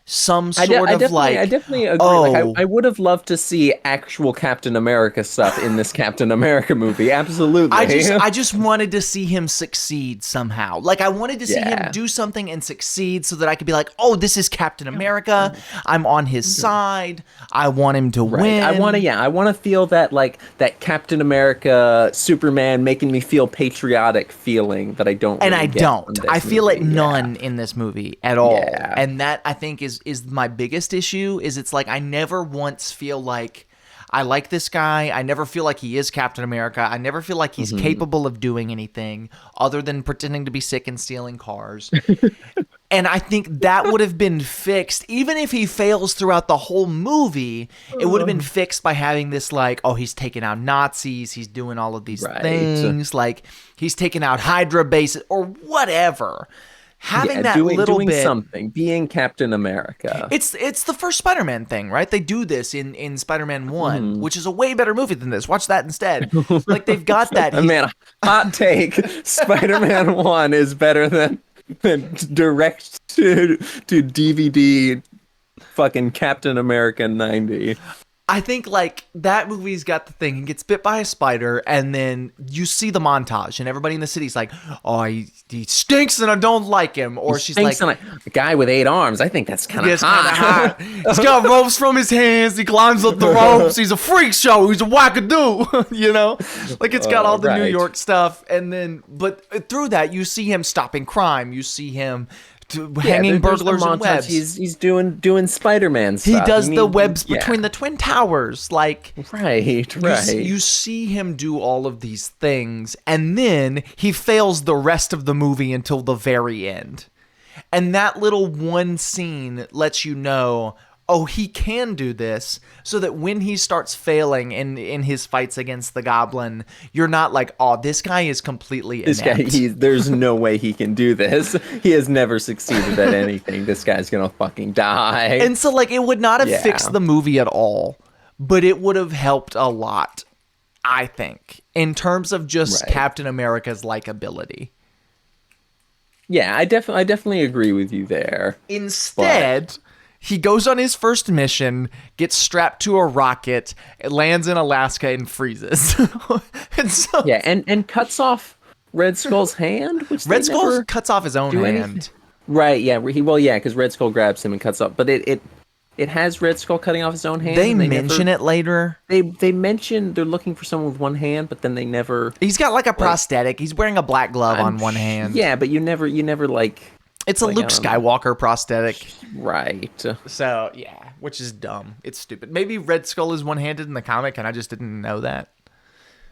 [SPEAKER 1] some sort
[SPEAKER 2] I
[SPEAKER 1] of
[SPEAKER 2] definitely agree. I would have loved to see actual Captain America stuff in this Captain America movie. Absolutely.
[SPEAKER 1] I just wanted to see him succeed somehow. Like, I wanted to see him do something and succeed so that I could be like, oh, this is Captain America. I'm on his side. I want him to win.
[SPEAKER 2] I want to feel that, like, that Captain America, Superman making me feel patriotic feeling that I don't really
[SPEAKER 1] I
[SPEAKER 2] get
[SPEAKER 1] don't.
[SPEAKER 2] from this
[SPEAKER 1] I feel
[SPEAKER 2] movie.
[SPEAKER 1] it none in this movie at all.
[SPEAKER 2] Yeah.
[SPEAKER 1] And that, I think, is my biggest issue. Is it's like I never once feel like I like this guy. I never feel like he is Captain America. I never feel like he's capable of doing anything other than pretending to be sick and stealing cars. And I think that would have been fixed. Even if he fails throughout the whole movie, it would have been fixed by having this, like, oh, he's taking out Nazis. He's doing all of these things. Like, he's taking out Hydra bases or whatever. Having that doing bit,
[SPEAKER 2] something, being Captain America.
[SPEAKER 1] It's the first Spider-Man thing, right? They do this in Spider-Man 1, which is a way better movie than this. Watch that instead. Like, they've got that.
[SPEAKER 2] Man, hot take. Spider-Man 1 is better than direct to DVD fucking Captain America 90.
[SPEAKER 1] I think like that movie's got the thing. He gets bit by a spider, and then you see the montage, and everybody in the city's like, "Oh, he stinks, and I don't like him." Or she's like,
[SPEAKER 2] a guy with 8 arms. I think that's kind of
[SPEAKER 1] hot. He's got ropes from his hands. He climbs up the ropes. He's a freak show. He's a wackadoo. You know, like it's got all the New York stuff, and then but through that you see him stopping crime. You see him hanging burglars in webs.
[SPEAKER 2] He's doing Spider-Man stuff.
[SPEAKER 1] He does the webs between the Twin Towers. Like
[SPEAKER 2] right.
[SPEAKER 1] You see him do all of these things, and then he fails the rest of the movie until the very end. And that little one scene lets you know, oh, he can do this, so that when he starts failing in his fights against the Goblin, you're not like, oh, this guy is completely inept.
[SPEAKER 2] There's no way he can do this. He has never succeeded at anything. This guy's gonna fucking die.
[SPEAKER 1] And so, like, it would not have fixed the movie at all, but it would have helped a lot, I think, in terms of just Captain America's likability.
[SPEAKER 2] Yeah, I definitely agree with you there.
[SPEAKER 1] Instead, he goes on his first mission, gets strapped to a rocket, lands in Alaska, and freezes.
[SPEAKER 2] and cuts off Red Skull's hand. Which
[SPEAKER 1] Red Skull cuts off his own hand.
[SPEAKER 2] Right? Yeah. Because Red Skull grabs him and cuts off. But it has Red Skull cutting off his own hand.
[SPEAKER 1] They mention it later.
[SPEAKER 2] They mention they're looking for someone with one hand, but then they never.
[SPEAKER 1] He's got like a prosthetic. He's wearing a black glove on one hand.
[SPEAKER 2] Yeah, but you never like.
[SPEAKER 1] It's a Luke Skywalker prosthetic.
[SPEAKER 2] Right.
[SPEAKER 1] So, yeah, which is dumb. It's stupid. Maybe Red Skull is one-handed in the comic, and I just didn't know that.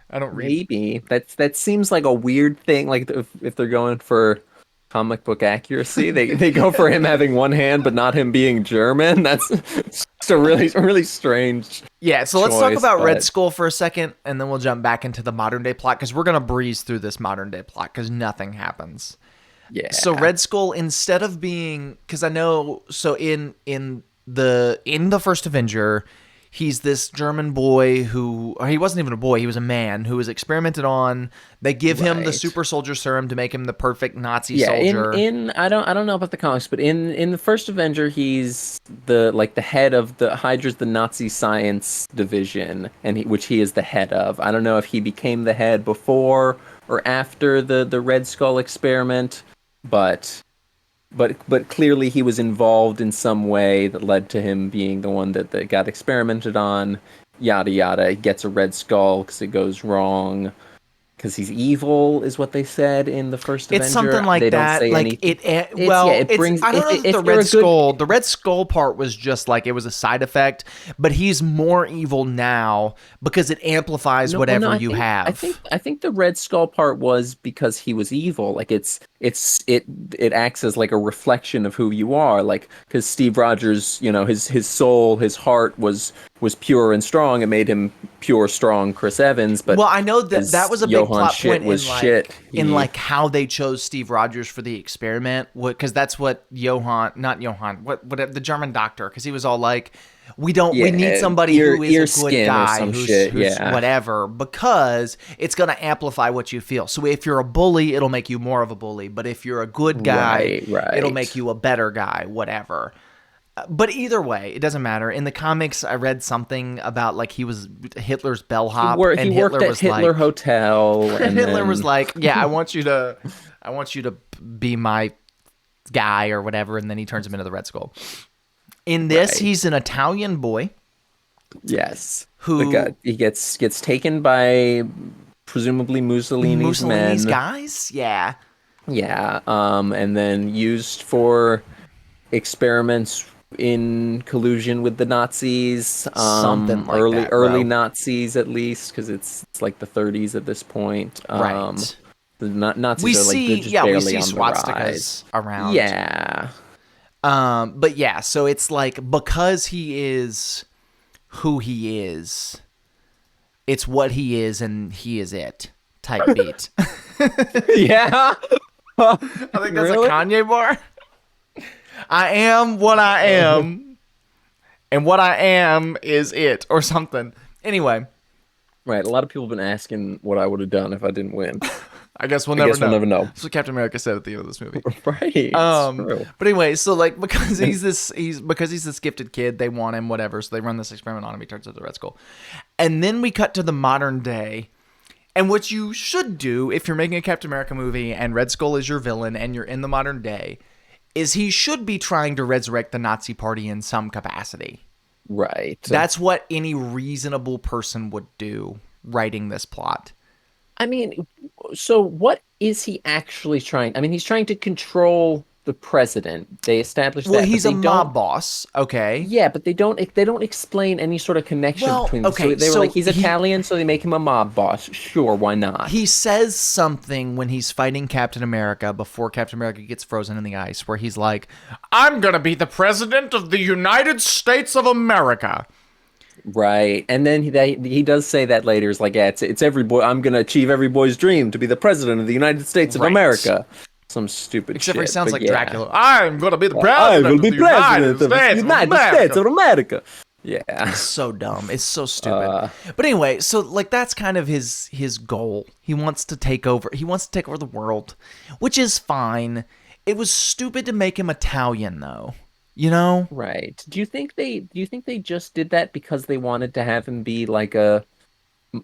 [SPEAKER 1] I don't read.
[SPEAKER 2] Maybe. That seems like a weird thing. Like, if they're going for comic book accuracy, they go for him having one hand, but not him being German. That's just a really strange
[SPEAKER 1] so let's talk about Red Skull for a second, and then we'll jump back into the modern-day plot, because we're going to breeze through this modern-day plot, because nothing happens.
[SPEAKER 2] Yeah.
[SPEAKER 1] So Red Skull, instead of being, because I know, so in the first Avenger, he's this German boy who, or he wasn't even a boy, he was a man who was experimented on. They give him the super soldier serum to make him the perfect Nazi soldier.
[SPEAKER 2] I don't know about the comics, but in the first Avenger, he's the head of the Hydra's the Nazi science division, and which he is the head of. I don't know if he became the head before or after the Red Skull experiment. But clearly he was involved in some way that led to him being the one that got experimented on, yada yada. He gets a Red Skull because it goes wrong, because he's evil, is what they said in the first Avenger.
[SPEAKER 1] It's something like that. Like anything.
[SPEAKER 2] It brings.
[SPEAKER 1] I don't know the Red Skull part was just like it was a side effect, but he's more evil now because it amplifies whatever you have.
[SPEAKER 2] I think the Red Skull part was because he was evil. Like it acts as like a reflection of who you are. Like, because Steve Rogers, his soul, his heart was pure and strong. It made him pure, strong Chris Evans. But
[SPEAKER 1] I know that was a big plot point in like how they chose Steve Rogers for the experiment, because that's what the German doctor, because he was all like, we need somebody who is a good guy, who's whatever, because it's going to amplify what you feel. So if you're a bully, it'll make you more of a bully. But if you're a good guy, it'll make you a better guy, whatever. But either way, it doesn't matter. In the comics, I read something about like he was Hitler's bellhop,
[SPEAKER 2] and Hitler worked at Hitler Hotel,
[SPEAKER 1] and Hitler was like, "Yeah, I want you to be my guy or whatever," and then he turns him into the Red Skull. In this, he's an Italian boy.
[SPEAKER 2] Yes,
[SPEAKER 1] he
[SPEAKER 2] gets taken by presumably Mussolini's men.
[SPEAKER 1] Guys, yeah,
[SPEAKER 2] and then used for experiments in collusion with the Nazis,
[SPEAKER 1] something like
[SPEAKER 2] early Nazis at least, because it's like the 30s at this point.
[SPEAKER 1] Right.
[SPEAKER 2] The Nazis are like just barely
[SPEAKER 1] we see
[SPEAKER 2] on
[SPEAKER 1] swastikas
[SPEAKER 2] the rise.
[SPEAKER 1] Around.
[SPEAKER 2] Yeah.
[SPEAKER 1] But yeah, so it's like, because he is who he is, it's what he is and he is it type beat.
[SPEAKER 2] Yeah.
[SPEAKER 1] I think that's a Kanye bar. I am what I am, and what I am is it, or something. Anyway.
[SPEAKER 2] Right, a lot of people have been asking what I would have done if I didn't win.
[SPEAKER 1] I guess we'll
[SPEAKER 2] I
[SPEAKER 1] never
[SPEAKER 2] guess
[SPEAKER 1] know.
[SPEAKER 2] we'll never know.
[SPEAKER 1] That's what Captain America said at the end of this movie.
[SPEAKER 2] Right. It's true.
[SPEAKER 1] But anyway, so like because he's this gifted kid, they want him, whatever. So they run this experiment on him. He turns into Red Skull, and then we cut to the modern day. And what you should do if you're making a Captain America movie and Red Skull is your villain and you're in the modern day, is he should be trying to resurrect the Nazi Party in some capacity.
[SPEAKER 2] Right.
[SPEAKER 1] That's what any reasonable person would do writing this plot.
[SPEAKER 2] I mean, so what is he actually trying? I mean, he's trying to control the president. They established that.
[SPEAKER 1] Well, he's a mob boss, okay?
[SPEAKER 2] Yeah, but they don't explain any sort of connection between them.
[SPEAKER 1] Okay,
[SPEAKER 2] So they were
[SPEAKER 1] so
[SPEAKER 2] like, he's Italian, so they make him a mob boss. Sure, why not?
[SPEAKER 1] He says something when he's fighting Captain America before Captain America gets frozen in the ice, where he's like, I'm going to be the president of the United States of America.
[SPEAKER 2] Right, and then he does say that later. It's like, yeah, it's every boy. I'm gonna achieve every boy's dream to be the president of the United States of America. Some stupid
[SPEAKER 1] Except
[SPEAKER 2] shit.
[SPEAKER 1] for he sounds like
[SPEAKER 2] yeah.
[SPEAKER 1] Dracula. I'm gonna be the president
[SPEAKER 2] I will
[SPEAKER 1] of
[SPEAKER 2] be
[SPEAKER 1] the
[SPEAKER 2] president of the United States of
[SPEAKER 1] America.
[SPEAKER 2] America. Yeah,
[SPEAKER 1] It's so dumb. It's so stupid. But anyway, so like that's kind of his goal. He wants to take over. He wants to take over the world, which is fine. It was stupid to make him Italian, though. You know?
[SPEAKER 2] right. Do you think they just did that because they wanted to have him be like a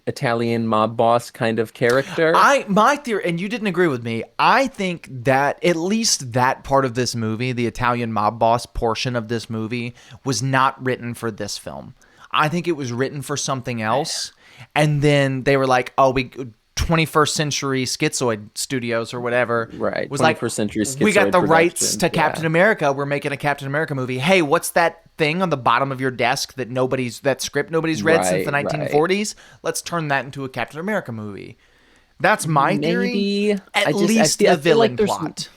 [SPEAKER 2] Italian mob boss kind of character?
[SPEAKER 1] My theory, and you didn't agree with me, I think that at least that part of this movie, the Italian mob boss portion of this movie, was not written for this film. I think it was written for something else. And then they were like, 21st Century Schizoid Studios or whatever.
[SPEAKER 2] Right.
[SPEAKER 1] Was like,
[SPEAKER 2] 21st Century Schizoid
[SPEAKER 1] we got the rights
[SPEAKER 2] production.
[SPEAKER 1] to Captain America. We're making a Captain America movie. Hey, what's that thing on the bottom of your desk that script nobody's read since the 1940s? Let's turn that into a Captain America movie. That's my theory.
[SPEAKER 2] Maybe.
[SPEAKER 1] At least the villain plot.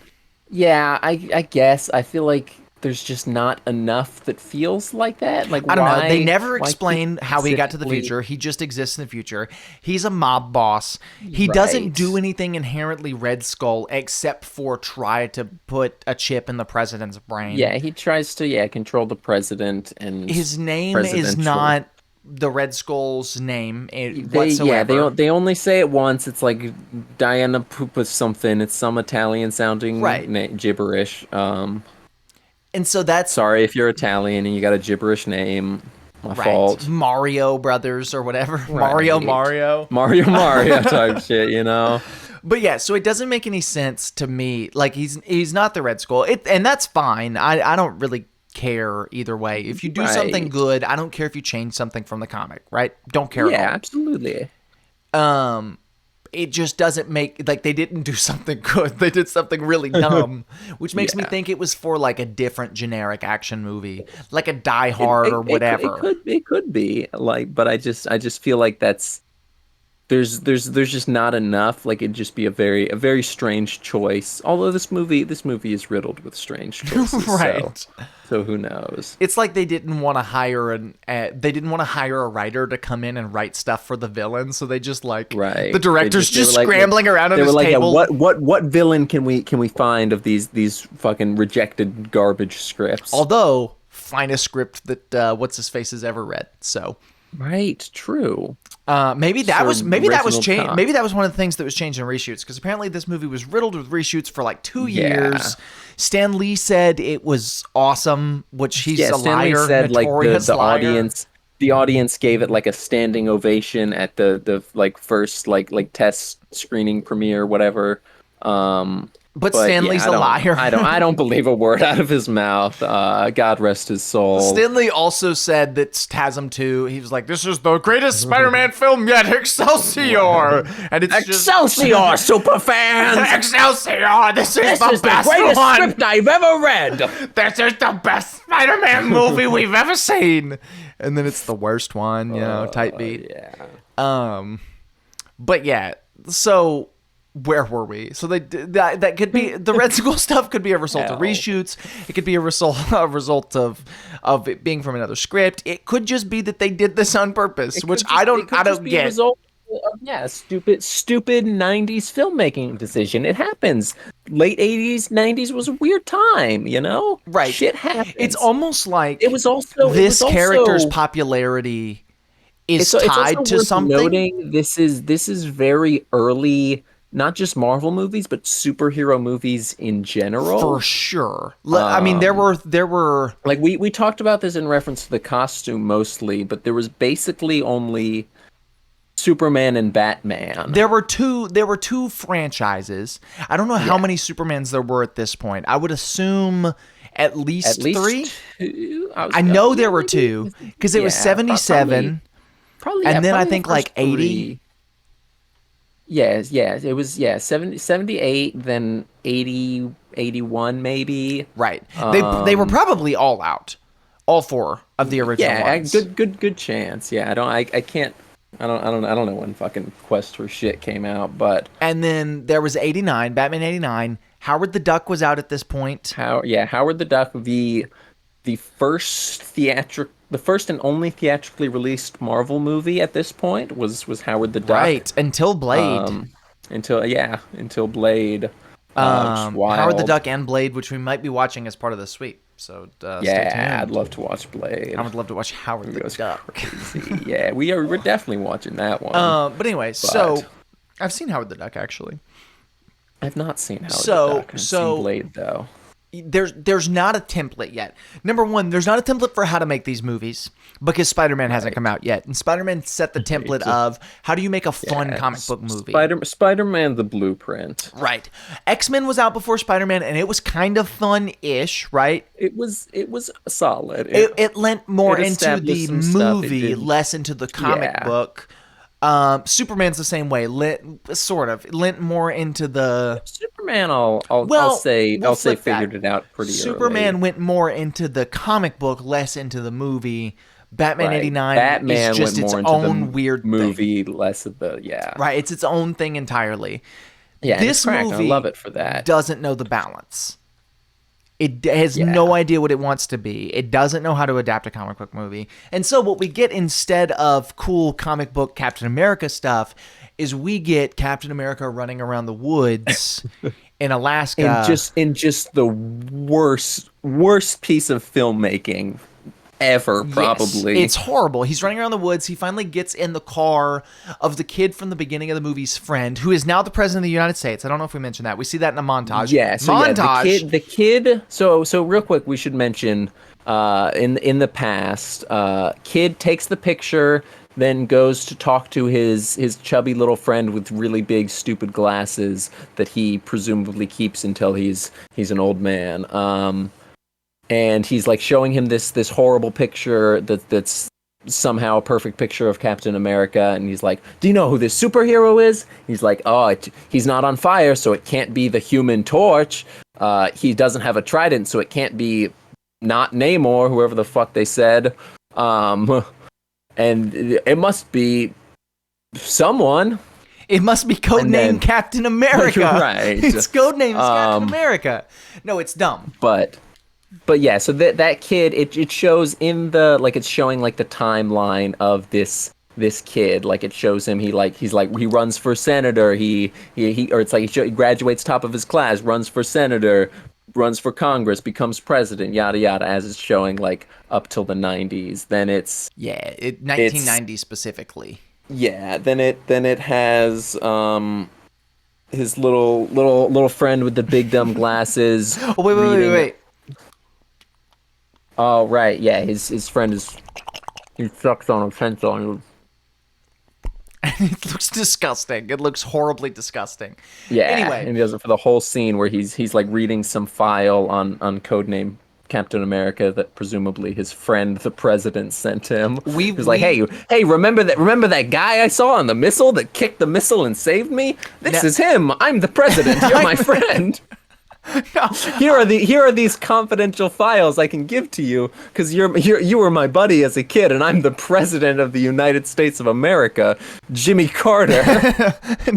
[SPEAKER 2] Yeah, I guess. I feel like there's just not enough that feels like that. Like,
[SPEAKER 1] I don't know. They never
[SPEAKER 2] why
[SPEAKER 1] explain how he got to the future. He just exists in the future. He's a mob boss. He doesn't do anything inherently Red Skull except for try to put a chip in the president's brain.
[SPEAKER 2] Yeah, he tries to control the president, and
[SPEAKER 1] his name is not the Red Skull's name whatsoever.
[SPEAKER 2] Yeah, they only say it once. It's like Diana Poopa something. It's some Italian sounding gibberish.
[SPEAKER 1] And so that's...
[SPEAKER 2] Sorry if you're Italian and you got a gibberish name. My fault.
[SPEAKER 1] Mario Brothers or whatever.
[SPEAKER 2] Right. Mario type shit, you know?
[SPEAKER 1] But yeah, so it doesn't make any sense to me. Like, he's not the Red Skull. And that's fine. I don't really care either way. If you do something good, I don't care if you change something from the comic, right? Don't care at all.
[SPEAKER 2] Yeah, absolutely.
[SPEAKER 1] It just doesn't make, like, they didn't do something good. They did something really dumb, which makes me think it was for like a different generic action movie, like a Die Hard or whatever.
[SPEAKER 2] It could be like, but I just feel like there's just not enough. Like, it'd just be a very strange choice. Although this movie is riddled with strange choices. Right. So who knows?
[SPEAKER 1] It's like they didn't want to hire a writer to come in and write stuff for the villain, so they just the director's just scrambling around on his table.
[SPEAKER 2] What villain can we find of these fucking rejected garbage scripts?
[SPEAKER 1] Although find a script that what's his face has ever read. So
[SPEAKER 2] true.
[SPEAKER 1] Maybe that was changed. Maybe that was one of the things that was changed in reshoots, because apparently this movie was riddled with reshoots for like 2 years. Stan Lee said it was awesome, which he's a liar. Lee said
[SPEAKER 2] the audience gave it like a standing ovation at the like first like test screening premiere, whatever.
[SPEAKER 1] But Stanley's a liar.
[SPEAKER 2] I don't believe a word out of his mouth. God rest his soul.
[SPEAKER 1] Stanley also said that TASM 2, he was like, this is the greatest Spider-Man film yet, Excelsior! And it's
[SPEAKER 2] Excelsior, superfans!
[SPEAKER 1] Excelsior, this is the best
[SPEAKER 2] greatest
[SPEAKER 1] one!
[SPEAKER 2] script I've ever read!
[SPEAKER 1] This is the best Spider-Man movie we've ever seen! And then it's the worst one, tight beat.
[SPEAKER 2] Yeah.
[SPEAKER 1] But yeah, so... Where were we? So that could be the Red Skull stuff. Could be a result of reshoots. It could be a result of it being from another script. It could just be that they did this on purpose, which I don't get.
[SPEAKER 2] Result of, stupid 90s filmmaking decision. It happens. Late 80s, 90s was a weird time, you know?
[SPEAKER 1] Right.
[SPEAKER 2] Shit happens.
[SPEAKER 1] It's almost like
[SPEAKER 2] this
[SPEAKER 1] character's popularity is tied to something.
[SPEAKER 2] Noting this is very early not just Marvel movies, but superhero movies in general.
[SPEAKER 1] For sure. I mean, there were
[SPEAKER 2] like we talked about this in reference to the costume mostly, but there was basically only Superman and Batman.
[SPEAKER 1] There were two franchises. I don't know how many Supermans there were at this point. I would assume at least 3.
[SPEAKER 2] Two?
[SPEAKER 1] I know there were 2 because it was 77,
[SPEAKER 2] probably,
[SPEAKER 1] and then I
[SPEAKER 2] probably
[SPEAKER 1] think
[SPEAKER 2] the first
[SPEAKER 1] like 80.
[SPEAKER 2] 3. Yes, it was 78, then 80, 81 maybe.
[SPEAKER 1] Right. They were probably all out. All 4 of the original ones.
[SPEAKER 2] Good chance. Yeah, I can't. I don't know when fucking Quest for Shit came out, but
[SPEAKER 1] And then there was 89, Batman 89. Howard the Duck was out at this point.
[SPEAKER 2] Howard the Duck, the first and only theatrically released Marvel movie at this point was Howard the Duck.
[SPEAKER 1] Right, until Blade.
[SPEAKER 2] Until Blade.
[SPEAKER 1] Howard the Duck and Blade, which we might be watching as part of the sweep. So stay tuned.
[SPEAKER 2] I'd love to watch Blade.
[SPEAKER 1] I would love to watch Howard the Duck.
[SPEAKER 2] Crazy. Yeah, we're definitely watching that one.
[SPEAKER 1] But anyway, so I've seen Howard the Duck actually.
[SPEAKER 2] I've not seen Howard the Duck. I've seen Blade though.
[SPEAKER 1] There's not a template yet. Number one, there's not a template for how to make these movies because Spider-Man hasn't come out yet. And Spider-Man set the template of how do you make a fun comic book movie.
[SPEAKER 2] Spider-Man the blueprint.
[SPEAKER 1] Right. X-Men was out before Spider-Man and it was kind of fun-ish, right?
[SPEAKER 2] It was solid.
[SPEAKER 1] It lent more into the movie, less into the comic book. Superman's the same way. Lent more into the
[SPEAKER 2] Superman. I'll say figured it out pretty
[SPEAKER 1] Superman
[SPEAKER 2] early.
[SPEAKER 1] went more into the comic book, less into the movie. Batman 89
[SPEAKER 2] Batman
[SPEAKER 1] is just
[SPEAKER 2] went more
[SPEAKER 1] its
[SPEAKER 2] into
[SPEAKER 1] own
[SPEAKER 2] the
[SPEAKER 1] weird
[SPEAKER 2] movie,
[SPEAKER 1] thing.
[SPEAKER 2] less of the
[SPEAKER 1] Right, it's its own thing entirely.
[SPEAKER 2] Yeah,
[SPEAKER 1] this movie
[SPEAKER 2] I love it for that.
[SPEAKER 1] Doesn't know the balance. It has no idea what it wants to be. It doesn't know how to adapt a comic book movie. And so what we get instead of cool comic book Captain America stuff is we get Captain America running around the woods in Alaska.
[SPEAKER 2] In just the worst piece of filmmaking ever, probably.
[SPEAKER 1] Yes, it's horrible. He's running around the woods. He finally gets in the car of the kid from the beginning of the movie's friend, who is now the president of the United States. I don't know if we mentioned that. We see that in a montage.
[SPEAKER 2] Yeah, so
[SPEAKER 1] montage.
[SPEAKER 2] The kid. So real quick, we should mention in the past, kid takes the picture, then goes to talk to his chubby little friend with really big stupid glasses that he presumably keeps until he's an old man. And he's like showing him this horrible picture that's somehow a perfect picture of Captain America, and he's like, "Do you know who this superhero is?" He's like, "Oh, he's not on fire, so it can't be the Human Torch. He doesn't have a trident, so it can't be not Namor, whoever the fuck they said. And it must be someone."
[SPEAKER 1] It must be codename Captain America.
[SPEAKER 2] Right.
[SPEAKER 1] It's codename Captain America. No, it's dumb.
[SPEAKER 2] But yeah, so that kid, it shows in the, like, it's showing like the timeline of this kid. Like, it shows him he runs for senator. He graduates top of his class, runs for senator, runs for Congress, becomes president, yada yada, as it's showing like up till the 90s. Then it's
[SPEAKER 1] 1990 specifically.
[SPEAKER 2] Yeah, then it has his little friend with the big dumb glasses.
[SPEAKER 1] Oh, wait.
[SPEAKER 2] Oh, right, yeah, his friend he sucks on a pencil. And
[SPEAKER 1] it looks disgusting. It looks horribly disgusting.
[SPEAKER 2] Yeah,
[SPEAKER 1] anyway.
[SPEAKER 2] And he does it for the whole scene where he's like reading some file on codename Captain America that presumably his friend, the president, sent him. He's like, hey, remember that guy I saw on the missile that kicked the missile and saved me? This is him. I'm the president. You're my friend.
[SPEAKER 1] No.
[SPEAKER 2] Here are these confidential files I can give to you because you were my buddy as a kid, and I'm the president of the United States of America, Jimmy Carter.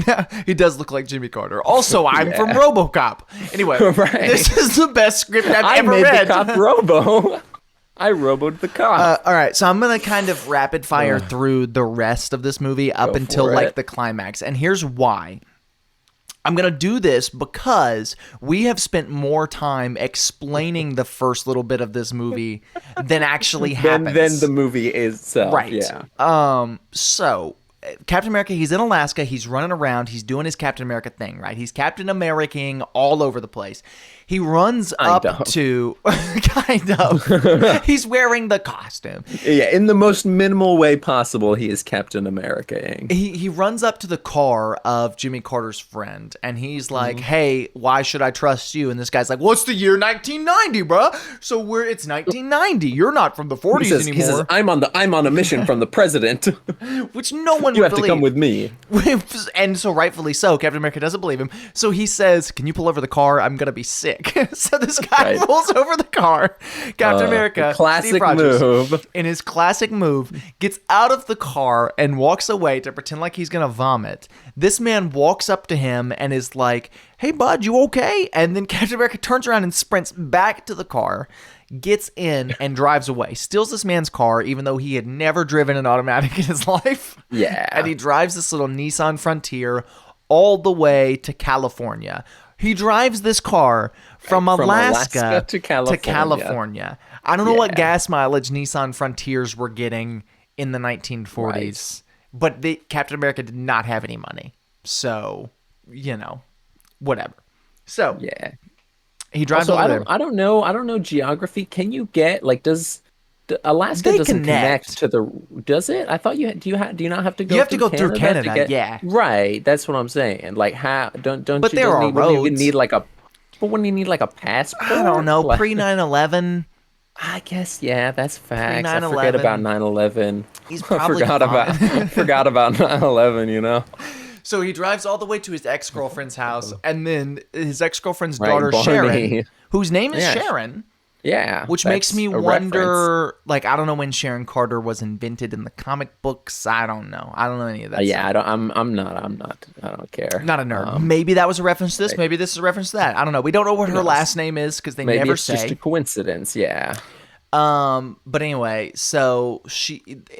[SPEAKER 1] No, he does look like Jimmy Carter. Also, I'm from RoboCop. Anyway, This is the best script I've ever read.
[SPEAKER 2] I made the cop Robo. I roboed the cop.
[SPEAKER 1] All right, so I'm gonna kind of rapid fire through the rest of this movie up until like the climax, and here's why. I'm going to do this because we have spent more time explaining the first little bit of this movie than actually happens.
[SPEAKER 2] Than the movie itself.
[SPEAKER 1] Right.
[SPEAKER 2] Yeah.
[SPEAKER 1] So Captain America, he's in Alaska. He's running around. He's doing his Captain America thing, right? He's Captain American all over the place. He runs up to... kind of. He's wearing the costume.
[SPEAKER 2] Yeah, in the most minimal way possible, he is Captain America-ing.
[SPEAKER 1] He runs up to the car of Jimmy Carter's friend, and he's like, hey, why should I trust you? And this guy's like, what's the year 1990, bruh? So it's 1990. You're not from the 40s anymore.
[SPEAKER 2] He says, I'm on a mission from the president.
[SPEAKER 1] Which no one would believe.
[SPEAKER 2] You have to come with me.
[SPEAKER 1] And so rightfully so, Captain America doesn't believe him. So he says, can you pull over the car? I'm going to be sick. So this guy pulls over the car. Captain America,
[SPEAKER 2] classic
[SPEAKER 1] Steve Rogers,
[SPEAKER 2] move.
[SPEAKER 1] in his classic move, gets out of the car and walks away to pretend like he's going to vomit. This man walks up to him and is like, hey, bud, you okay? And then Captain America turns around and sprints back to the car, gets in and drives away. Steals this man's car, even though he had never driven an automatic in his life.
[SPEAKER 2] Yeah.
[SPEAKER 1] And he drives this little Nissan Frontier all the way to California. He drives this car from Alaska to California. I don't know what gas mileage Nissan Frontiers were getting in the 1940s, but Captain America did not have any money. So, whatever. So, he drives over there.
[SPEAKER 2] I don't know geography. Can you get, does Alaska doesn't connect to the... Does it? I thought do you not have to go?
[SPEAKER 1] You have to go through Canada. Yeah.
[SPEAKER 2] Right. That's what I'm saying. How don't
[SPEAKER 1] but
[SPEAKER 2] you?
[SPEAKER 1] There are roads.
[SPEAKER 2] You need when you need a passport.
[SPEAKER 1] I don't know. Pre 9/11.
[SPEAKER 2] I guess that's facts. I
[SPEAKER 1] 9/11.
[SPEAKER 2] forget about 9/11.
[SPEAKER 1] He's probably
[SPEAKER 2] forgot about 9/11.
[SPEAKER 1] So he drives all the way to his ex-girlfriend's house, and then his ex-girlfriend's
[SPEAKER 2] right,
[SPEAKER 1] daughter,
[SPEAKER 2] Barney.
[SPEAKER 1] Sharon, whose name is Sharon.
[SPEAKER 2] Yeah.
[SPEAKER 1] Which makes me wonder, I don't know when Sharon Carter was invented in the comic books. I don't know. I don't know any of that stuff.
[SPEAKER 2] I don't care.
[SPEAKER 1] Not a nerd. Maybe that was a reference to this. Maybe this is a reference to that. I don't know. We don't know what her last name is because they never say.
[SPEAKER 2] Maybe it's just a coincidence. Yeah.
[SPEAKER 1] But anyway, so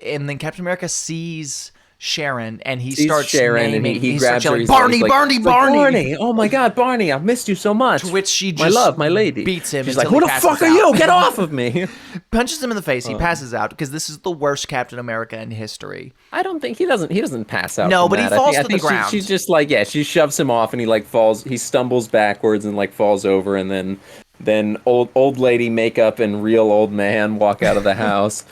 [SPEAKER 1] then Captain America sees Sharon, and he starts
[SPEAKER 2] Sharon,
[SPEAKER 1] naming.
[SPEAKER 2] And he grabs her.
[SPEAKER 1] Barney.
[SPEAKER 2] Oh my God, Barney! I've missed you so much.
[SPEAKER 1] To which she just
[SPEAKER 2] my lady,
[SPEAKER 1] beats him.
[SPEAKER 2] She's like, "Who the fuck are you? Get off of me!"
[SPEAKER 1] Punches him in the face. He passes out because this is the worst Captain America in history.
[SPEAKER 2] I don't think he doesn't pass out.
[SPEAKER 1] No, but
[SPEAKER 2] he
[SPEAKER 1] falls to the ground.
[SPEAKER 2] She's just she shoves him off, and he falls. He stumbles backwards and falls over, and then old lady makeup and real old man walk out of the house.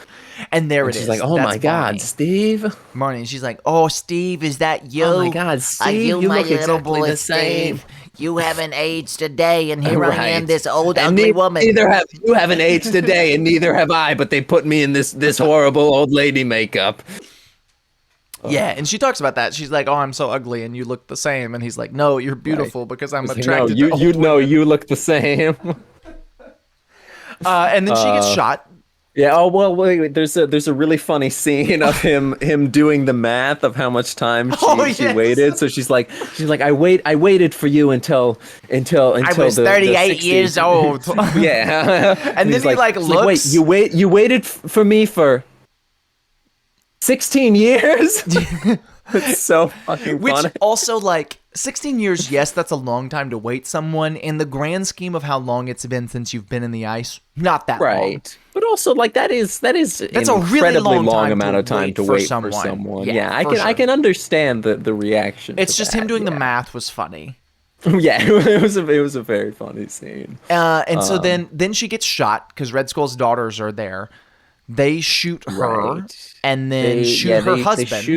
[SPEAKER 1] And there it is.
[SPEAKER 2] She's like, oh my God, Steve.
[SPEAKER 1] Marnie, she's like, oh, Steve, is that you?
[SPEAKER 2] Oh my God, Steve, you look exactly the same.
[SPEAKER 1] Steve. You haven't aged today, and here I am, this old ugly woman.
[SPEAKER 2] You haven't aged today, and neither have I, but they put me in this horrible old lady makeup.
[SPEAKER 1] Yeah, and she talks about that. She's like, oh, I'm so ugly, and you look the same. And he's like, no, you're beautiful because I'm attracted to old women.
[SPEAKER 2] You look the same.
[SPEAKER 1] And then she gets shot.
[SPEAKER 2] Yeah. Oh well. Wait. There's a really funny scene of him doing the math of how much time she waited. So she's like, I waited for you until I was
[SPEAKER 1] 38 years old.
[SPEAKER 2] Yeah.
[SPEAKER 1] And then he looks.
[SPEAKER 2] Wait. You waited for me for 16 years. It's so fucking funny.
[SPEAKER 1] Which also 16 years, yes, that's a long time to wait someone. In the grand scheme of how long it's been since you've been in the ice, not that long.
[SPEAKER 2] But also, that's an incredibly long amount of time to wait for someone. Yeah, I can understand the reaction.
[SPEAKER 1] It's just him doing the math was funny.
[SPEAKER 2] Yeah, it was a very funny scene.
[SPEAKER 1] And so then she gets shot because Red Skull's daughters are there. They shoot her and then shoot her husband.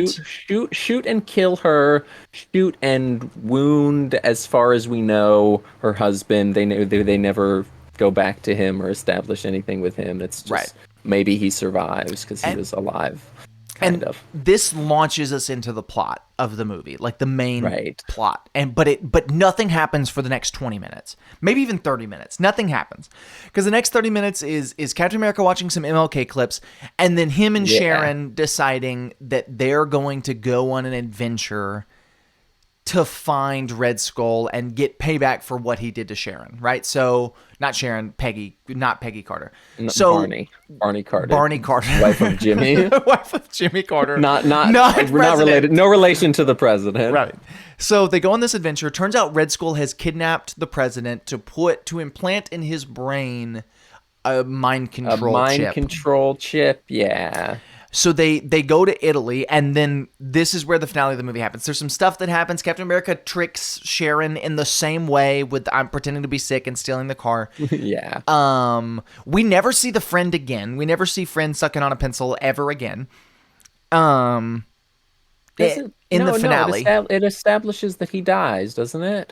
[SPEAKER 2] They shoot and kill her. Shoot and wound, as far as we know, her husband. They never go back to him or establish anything with him. It's just maybe he survives because he was alive. Kind of.
[SPEAKER 1] This launches us into the plot of the movie, the main plot. But nothing happens for the next 20 minutes, maybe even 30 minutes. Nothing happens because the next 30 minutes is Captain America watching some MLK clips, and then him and Sharon deciding that they're going to go on an adventure to find Red Skull and get payback for what he did to Sharon, right? So, not Sharon, not Peggy Carter.
[SPEAKER 2] Barney Carter.
[SPEAKER 1] Barney Carter.
[SPEAKER 2] Wife of Jimmy.
[SPEAKER 1] Wife of Jimmy Carter.
[SPEAKER 2] We're not related. No relation to the president.
[SPEAKER 1] Right. So they go on this adventure. Turns out Red Skull has kidnapped the president to implant in his brain a mind control chip.
[SPEAKER 2] Control chip, yeah.
[SPEAKER 1] So they go to Italy, and then this is where the finale of the movie happens. There's some stuff that happens. Captain America tricks Sharon in the same way with I'm pretending to be sick and stealing the car.
[SPEAKER 2] Yeah.
[SPEAKER 1] We never see the friend again. We never see friend sucking on a pencil ever again. In the finale.
[SPEAKER 2] It establishes that he dies, doesn't it?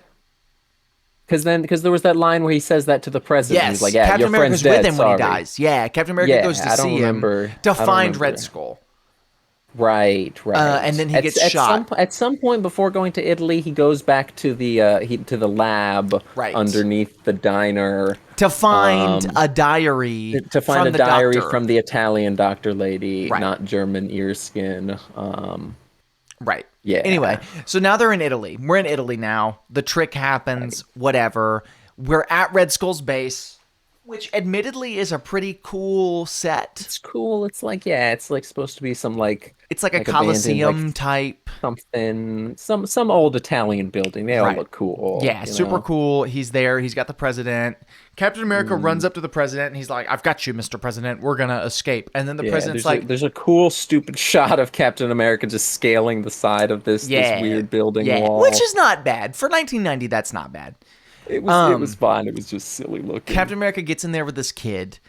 [SPEAKER 2] Because there was that line where he says that to the president.
[SPEAKER 1] Yes,
[SPEAKER 2] He's like, yeah,
[SPEAKER 1] Captain
[SPEAKER 2] your
[SPEAKER 1] America's
[SPEAKER 2] friend's dead,
[SPEAKER 1] with him when he
[SPEAKER 2] sorry.
[SPEAKER 1] dies. Yeah, Captain America goes to see him to find Red Skull.
[SPEAKER 2] Right.
[SPEAKER 1] And then he gets shot.
[SPEAKER 2] At some point before going to Italy, he goes back to the lab underneath the diner
[SPEAKER 1] to find a diary.
[SPEAKER 2] From the Italian doctor lady, not German earskin.
[SPEAKER 1] Right.
[SPEAKER 2] Yeah.
[SPEAKER 1] Anyway, so now they're in Italy. We're in Italy now. The trick happens. Whatever. We're at Red Skull's base, which admittedly is a pretty cool set.
[SPEAKER 2] It's cool. It's like supposed to be some
[SPEAKER 1] it's like a Coliseum type
[SPEAKER 2] something, some old Italian building. They all look cool.
[SPEAKER 1] Yeah, super cool. He's there. He's got the president. Captain America runs up to the president and he's like, "I've got you, Mr. President. We're gonna escape." And then the president's like,
[SPEAKER 2] "There's a cool, stupid shot of Captain America just scaling the side of this weird building wall,
[SPEAKER 1] which is not bad for 1990. That's not bad."
[SPEAKER 2] It was fine. It was just silly looking.
[SPEAKER 1] Captain America gets in there with this kid,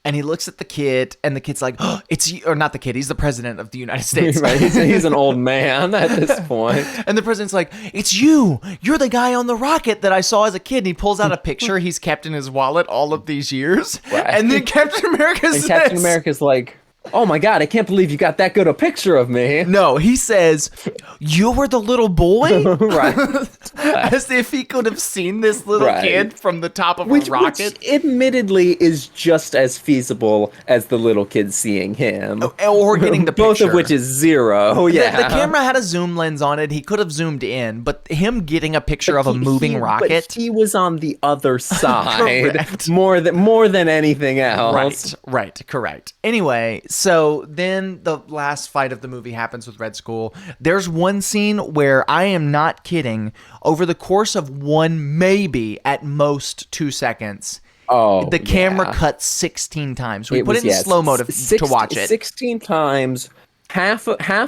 [SPEAKER 1] and he looks at the kid, and the kid's like, "Oh, it's you," or not the kid. He's the president of the United States.
[SPEAKER 2] Right? He's an old man at this point.
[SPEAKER 1] And the president's like, "It's you. You're the guy on the rocket that I saw as a kid." And he pulls out a picture he's kept in his wallet all of these years. Right. And then Captain America's like,
[SPEAKER 2] "Oh my God, I can't believe you got that good a picture of me."
[SPEAKER 1] No, he says, "You were the little boy?"
[SPEAKER 2] Right.
[SPEAKER 1] As if he could have seen this little kid from the top of a rocket.
[SPEAKER 2] Which admittedly is just as feasible as the little kid seeing him.
[SPEAKER 1] Or getting the picture.
[SPEAKER 2] Both of which is zero. Yeah.
[SPEAKER 1] The camera had a zoom lens on it. He could have zoomed in, but him getting a picture of a moving rocket.
[SPEAKER 2] But he was on the other side more than anything else.
[SPEAKER 1] Right, correct. Anyway, so then the last fight of the movie happens with Red Skull. There's one scene where I am not kidding. Over the course of one, maybe at most 2 seconds, the camera cuts 16 times. We put it in slow-mo to watch it.
[SPEAKER 2] 16 times, half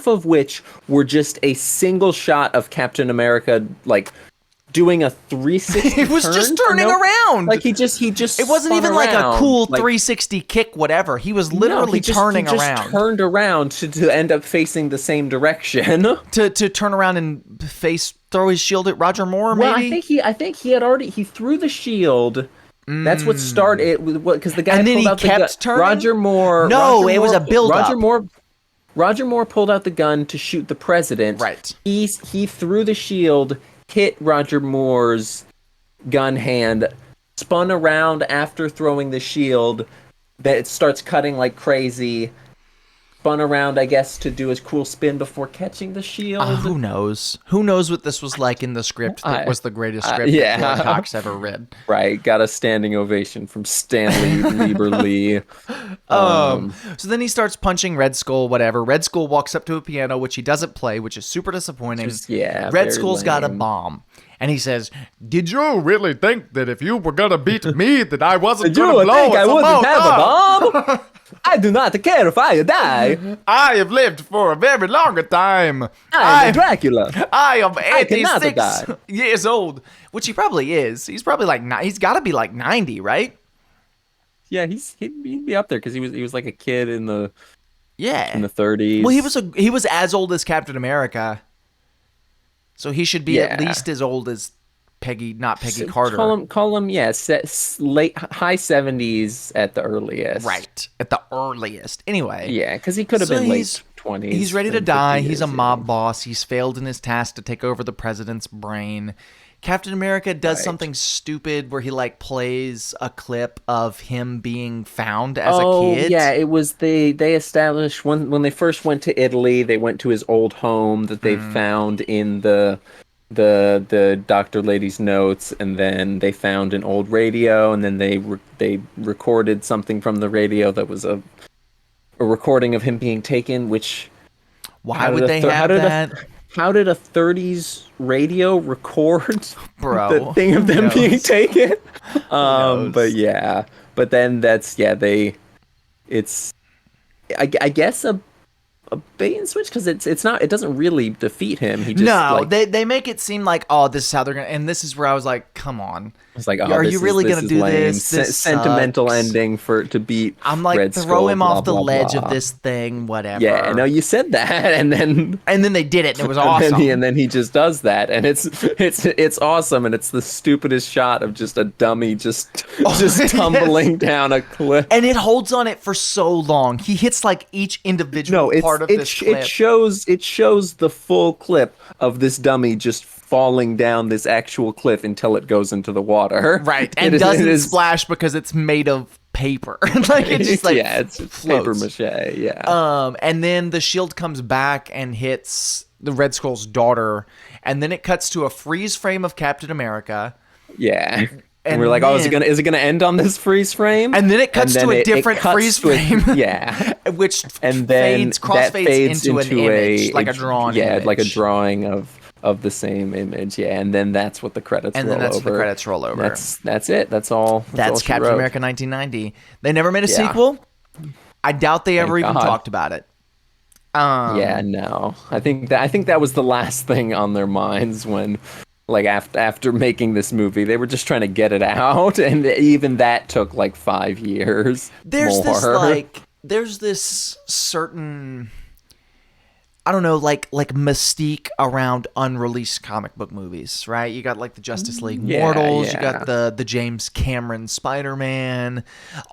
[SPEAKER 2] of which were just a single shot of Captain America, like, doing a 360
[SPEAKER 1] It was just turning around.
[SPEAKER 2] Like he just
[SPEAKER 1] It wasn't even
[SPEAKER 2] around.
[SPEAKER 1] like a cool 360 kick, whatever. He was literally turning around.
[SPEAKER 2] He turned around to end up facing the same direction.
[SPEAKER 1] To turn around and throw his shield at Roger Moore, maybe?
[SPEAKER 2] Well, I think he had already threw the shield. That's what started it, because the guy
[SPEAKER 1] and then
[SPEAKER 2] pulled out the gun.
[SPEAKER 1] Turning?
[SPEAKER 2] Roger Moore.
[SPEAKER 1] It was a build-up.
[SPEAKER 2] Roger Moore pulled out the gun to shoot the president.
[SPEAKER 1] Right.
[SPEAKER 2] He threw the shield, hit Roger Moore's gun hand, spun around after throwing the shield, that it starts cutting like crazy, spun around, I guess, to do his cool spin before catching the shield.
[SPEAKER 1] Who knows? Who knows what this was like in the script that was the greatest script that George Cox ever read.
[SPEAKER 2] Right, got a standing ovation from Stanley Lieberly.
[SPEAKER 1] So then he starts punching Red Skull, whatever. Red Skull walks up to a piano, which he doesn't play, which is super disappointing. Red Skull's got a bomb. And he says, "Did you really think that if you were going to beat me, that I wasn't going to blow
[SPEAKER 2] I wouldn't have a bomb? I do not care if I die.
[SPEAKER 1] I have lived for a very long time.
[SPEAKER 2] I am Dracula.
[SPEAKER 1] I am 86 years old." Which he probably is. He's probably he's got to be like 90, right?
[SPEAKER 2] Yeah, he'd be up there because he was like a kid in the
[SPEAKER 1] in
[SPEAKER 2] the 30s.
[SPEAKER 1] Well, he was as old as Captain America. So he should be at least as old as Peggy Carter.
[SPEAKER 2] Call him, late high 70s at the earliest.
[SPEAKER 1] Right, at the earliest. Anyway.
[SPEAKER 2] Yeah, because he could have been late 20s.
[SPEAKER 1] He's ready to die. He's a mob boss. He's failed in his task to take over the president's brain. Captain America does something stupid where he plays a clip of him being found as a kid.
[SPEAKER 2] Yeah, it was they established when they first went to Italy, they went to his old home that they found in the doctor lady's notes, and then they found an old radio, and then they recorded something from the radio that was a recording of him being taken, which
[SPEAKER 1] why would they have that?
[SPEAKER 2] How did a 30s radio record
[SPEAKER 1] the
[SPEAKER 2] thing of them being taken? But then I guess a bait and switch because it doesn't really defeat him. He just
[SPEAKER 1] No,
[SPEAKER 2] like
[SPEAKER 1] they make it seem like, oh, this is how they're gonna, and this is where I was like, come on,
[SPEAKER 2] it's like, oh,
[SPEAKER 1] are
[SPEAKER 2] this
[SPEAKER 1] you
[SPEAKER 2] is
[SPEAKER 1] really
[SPEAKER 2] this
[SPEAKER 1] gonna
[SPEAKER 2] is
[SPEAKER 1] do
[SPEAKER 2] lame.
[SPEAKER 1] this? This
[SPEAKER 2] Sentimental
[SPEAKER 1] sucks.
[SPEAKER 2] ending to beat.
[SPEAKER 1] I'm like,
[SPEAKER 2] Red
[SPEAKER 1] throw
[SPEAKER 2] Skull,
[SPEAKER 1] him
[SPEAKER 2] blah,
[SPEAKER 1] off the
[SPEAKER 2] blah,
[SPEAKER 1] ledge
[SPEAKER 2] blah.
[SPEAKER 1] of this thing, whatever.
[SPEAKER 2] Yeah, no, you said that, and then
[SPEAKER 1] they did it, and it was
[SPEAKER 2] and
[SPEAKER 1] awesome.
[SPEAKER 2] then he just does that, and it's awesome, and it's the stupidest shot of just a dummy just tumbling down a cliff.
[SPEAKER 1] And it holds on it for so long. He hits like each individual part of this clip.
[SPEAKER 2] It shows the full clip of this dummy just falling down this actual cliff until it goes into the water.
[SPEAKER 1] Right, and doesn't splash because it's made of paper. Like it just like
[SPEAKER 2] it's
[SPEAKER 1] floats.
[SPEAKER 2] paper mache. Yeah.
[SPEAKER 1] And then the shield comes back and hits the Red Skull's daughter, and then it cuts to a freeze frame of Captain America.
[SPEAKER 2] Yeah. And we're like, oh, is it gonna end on this freeze frame?
[SPEAKER 1] And then it cuts to a different freeze frame.
[SPEAKER 2] Yeah.
[SPEAKER 1] Which
[SPEAKER 2] and then
[SPEAKER 1] crossfades into an image, like a drawn image.
[SPEAKER 2] Yeah, like a drawing of the same image. Yeah, and then that's what the credits roll over.
[SPEAKER 1] And then that's the credits roll over.
[SPEAKER 2] That's it. That's all.
[SPEAKER 1] That's Captain America 1990. They never made a sequel. I doubt they ever even talked about it.
[SPEAKER 2] Yeah, no. I think that was the last thing on their minds when, like, after making this movie, they were just trying to get it out, and even that took like 5 years.
[SPEAKER 1] There's this certain, I don't know, like mystique around unreleased comic book movies, right? You got like the Justice League Mortals, you got the James Cameron Spider-Man,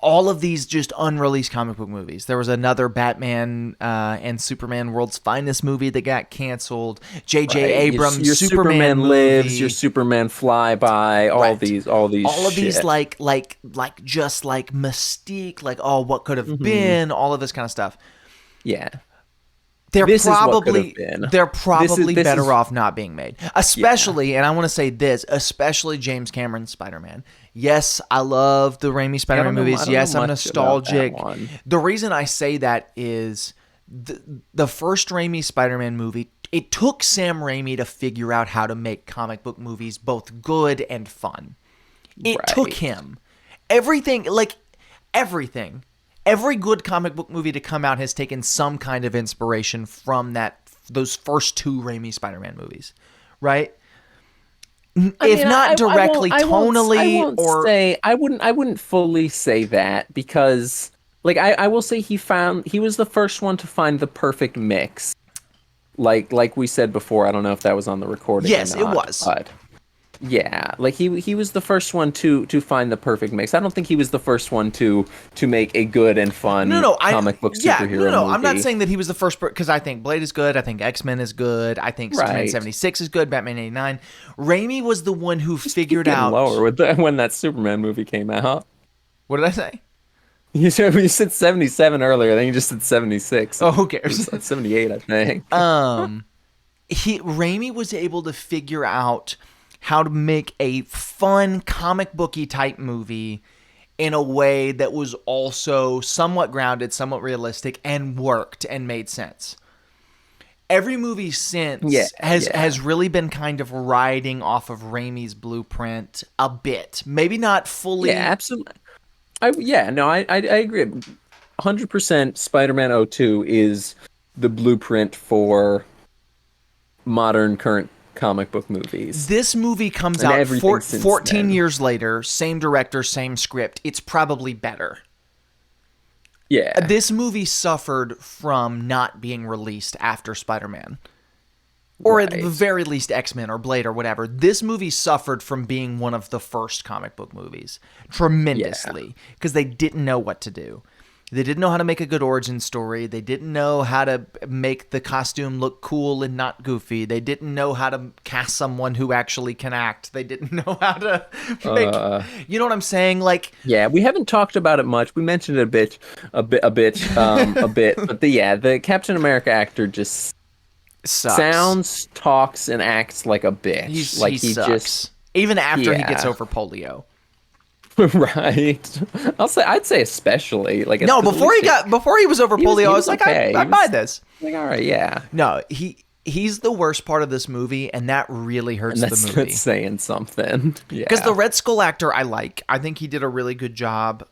[SPEAKER 1] all of these just unreleased comic book movies. There was another Batman and Superman World's Finest movie that got canceled. J.J. Abrams
[SPEAKER 2] your
[SPEAKER 1] Superman
[SPEAKER 2] Lives,
[SPEAKER 1] movie.
[SPEAKER 2] your Superman Flyby, all these
[SPEAKER 1] these like just like mystique, like, oh, what could have been, all of this kind of stuff.
[SPEAKER 2] Yeah.
[SPEAKER 1] They're
[SPEAKER 2] this
[SPEAKER 1] probably
[SPEAKER 2] this
[SPEAKER 1] better off not being made. Especially, and I want to say this, especially James Cameron's Spider-Man. Yes, I love the Raimi Spider-Man movies. Yes, I'm nostalgic. The reason I say that is the first Raimi Spider-Man movie, it took Sam Raimi to figure out how to make comic book movies both good and fun. It took him. Everything. Every good comic book movie to come out has taken some kind of inspiration from those first two Raimi Spider-Man movies, right? If not directly, tonally,
[SPEAKER 2] I wouldn't fully say that because, like, I will say he was the first one to find the perfect mix. Like we said before, I don't know if that was on the recording.
[SPEAKER 1] Yes,
[SPEAKER 2] or not,
[SPEAKER 1] it was.
[SPEAKER 2] But yeah, like he was the first one to find the perfect mix. I don't think he was the first one to make a good and fun comic book superhero movie.
[SPEAKER 1] I'm not saying that he was the first, because I think Blade is good. I think X-Men is good. I think Superman 76 is good. Batman 89. Raimi was the one who figured out
[SPEAKER 2] lower with when that Superman movie came out.
[SPEAKER 1] What did I say?
[SPEAKER 2] You said 77 earlier. Then you just said 76.
[SPEAKER 1] Oh, who cares?
[SPEAKER 2] 78, I think.
[SPEAKER 1] Raimi was able to figure out how to make a fun comic booky type movie in a way that was also somewhat grounded, somewhat realistic, and worked and made sense. Every movie since has really been kind of riding off of Raimi's blueprint a bit. Maybe not fully.
[SPEAKER 2] Yeah, absolutely. I agree. 100% Spider-Man 02 is the blueprint for modern current comic book movies.
[SPEAKER 1] This movie comes out 14 years later, same director, same script. It's probably better.
[SPEAKER 2] Yeah.
[SPEAKER 1] This movie suffered from not being released after Spider-Man. Or at the very least X-Men or Blade or whatever. This movie suffered from being one of the first comic book movies tremendously because they didn't know what to do. They didn't know how to make a good origin story. They didn't know how to make the costume look cool and not goofy. They didn't know how to cast someone who actually can act. They didn't know how to make... you know what I'm saying? Like,
[SPEAKER 2] yeah, we haven't talked about it much. We mentioned it a bit. But the Captain America actor just
[SPEAKER 1] sucks.
[SPEAKER 2] Sounds, talks, and acts like a bitch.
[SPEAKER 1] He sucks.
[SPEAKER 2] Just
[SPEAKER 1] even after he gets over polio.
[SPEAKER 2] Right. I'd say especially like
[SPEAKER 1] before he was over polio, I was like, I buy this.
[SPEAKER 2] Like, all right, yeah.
[SPEAKER 1] No, he's the worst part of this movie, and that really hurts the movie.
[SPEAKER 2] That's saying something. Yeah.
[SPEAKER 1] Because the Red Skull actor, I think he did a really good job.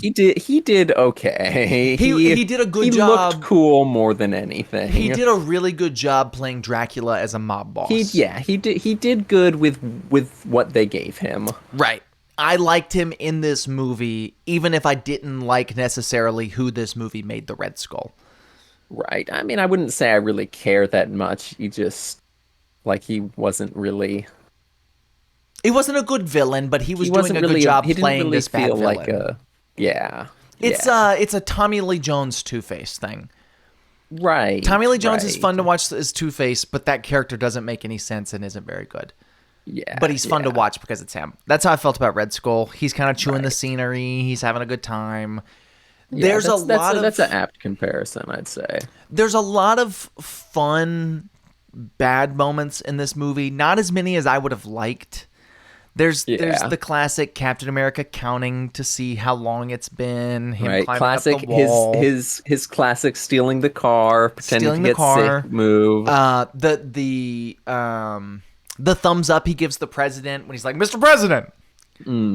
[SPEAKER 2] He did okay.
[SPEAKER 1] He did a
[SPEAKER 2] He
[SPEAKER 1] good
[SPEAKER 2] looked
[SPEAKER 1] job.
[SPEAKER 2] cool more than
[SPEAKER 1] He
[SPEAKER 2] anything.
[SPEAKER 1] did a really good job playing Dracula as a mob boss.
[SPEAKER 2] He did good with what they gave him.
[SPEAKER 1] Right. I liked him in this movie, even if I didn't like necessarily who this movie made the Red Skull.
[SPEAKER 2] Right. I mean, I wouldn't say I really care that much. He just like he wasn't really
[SPEAKER 1] He wasn't a good villain, but he was
[SPEAKER 2] he
[SPEAKER 1] doing
[SPEAKER 2] wasn't
[SPEAKER 1] a good
[SPEAKER 2] really
[SPEAKER 1] job
[SPEAKER 2] he didn't
[SPEAKER 1] playing
[SPEAKER 2] really
[SPEAKER 1] this bad
[SPEAKER 2] feel like
[SPEAKER 1] villain.
[SPEAKER 2] a yeah.
[SPEAKER 1] It's a Tommy Lee Jones Two-Face thing.
[SPEAKER 2] Right.
[SPEAKER 1] Tommy Lee Jones is
[SPEAKER 2] Right.
[SPEAKER 1] fun to watch as Two-Face, but that character doesn't make any sense and isn't very good.
[SPEAKER 2] Yeah.
[SPEAKER 1] But he's fun to watch because it's him. That's how I felt about Red Skull. He's kind of chewing the scenery. He's having a good time.
[SPEAKER 2] Yeah,
[SPEAKER 1] There's
[SPEAKER 2] that's an apt comparison, I'd say.
[SPEAKER 1] there's a lot of fun bad moments in this movie. Not as many as I would have liked. There's
[SPEAKER 2] Yeah.
[SPEAKER 1] the classic Captain America counting to see how long it's been. Him
[SPEAKER 2] Right.
[SPEAKER 1] climbing
[SPEAKER 2] Classic
[SPEAKER 1] up the wall,
[SPEAKER 2] his classic stealing the car, pretending
[SPEAKER 1] stealing
[SPEAKER 2] to
[SPEAKER 1] the
[SPEAKER 2] get
[SPEAKER 1] car.
[SPEAKER 2] sick move.
[SPEAKER 1] The thumbs up he gives the president when he's like, "Mr. President,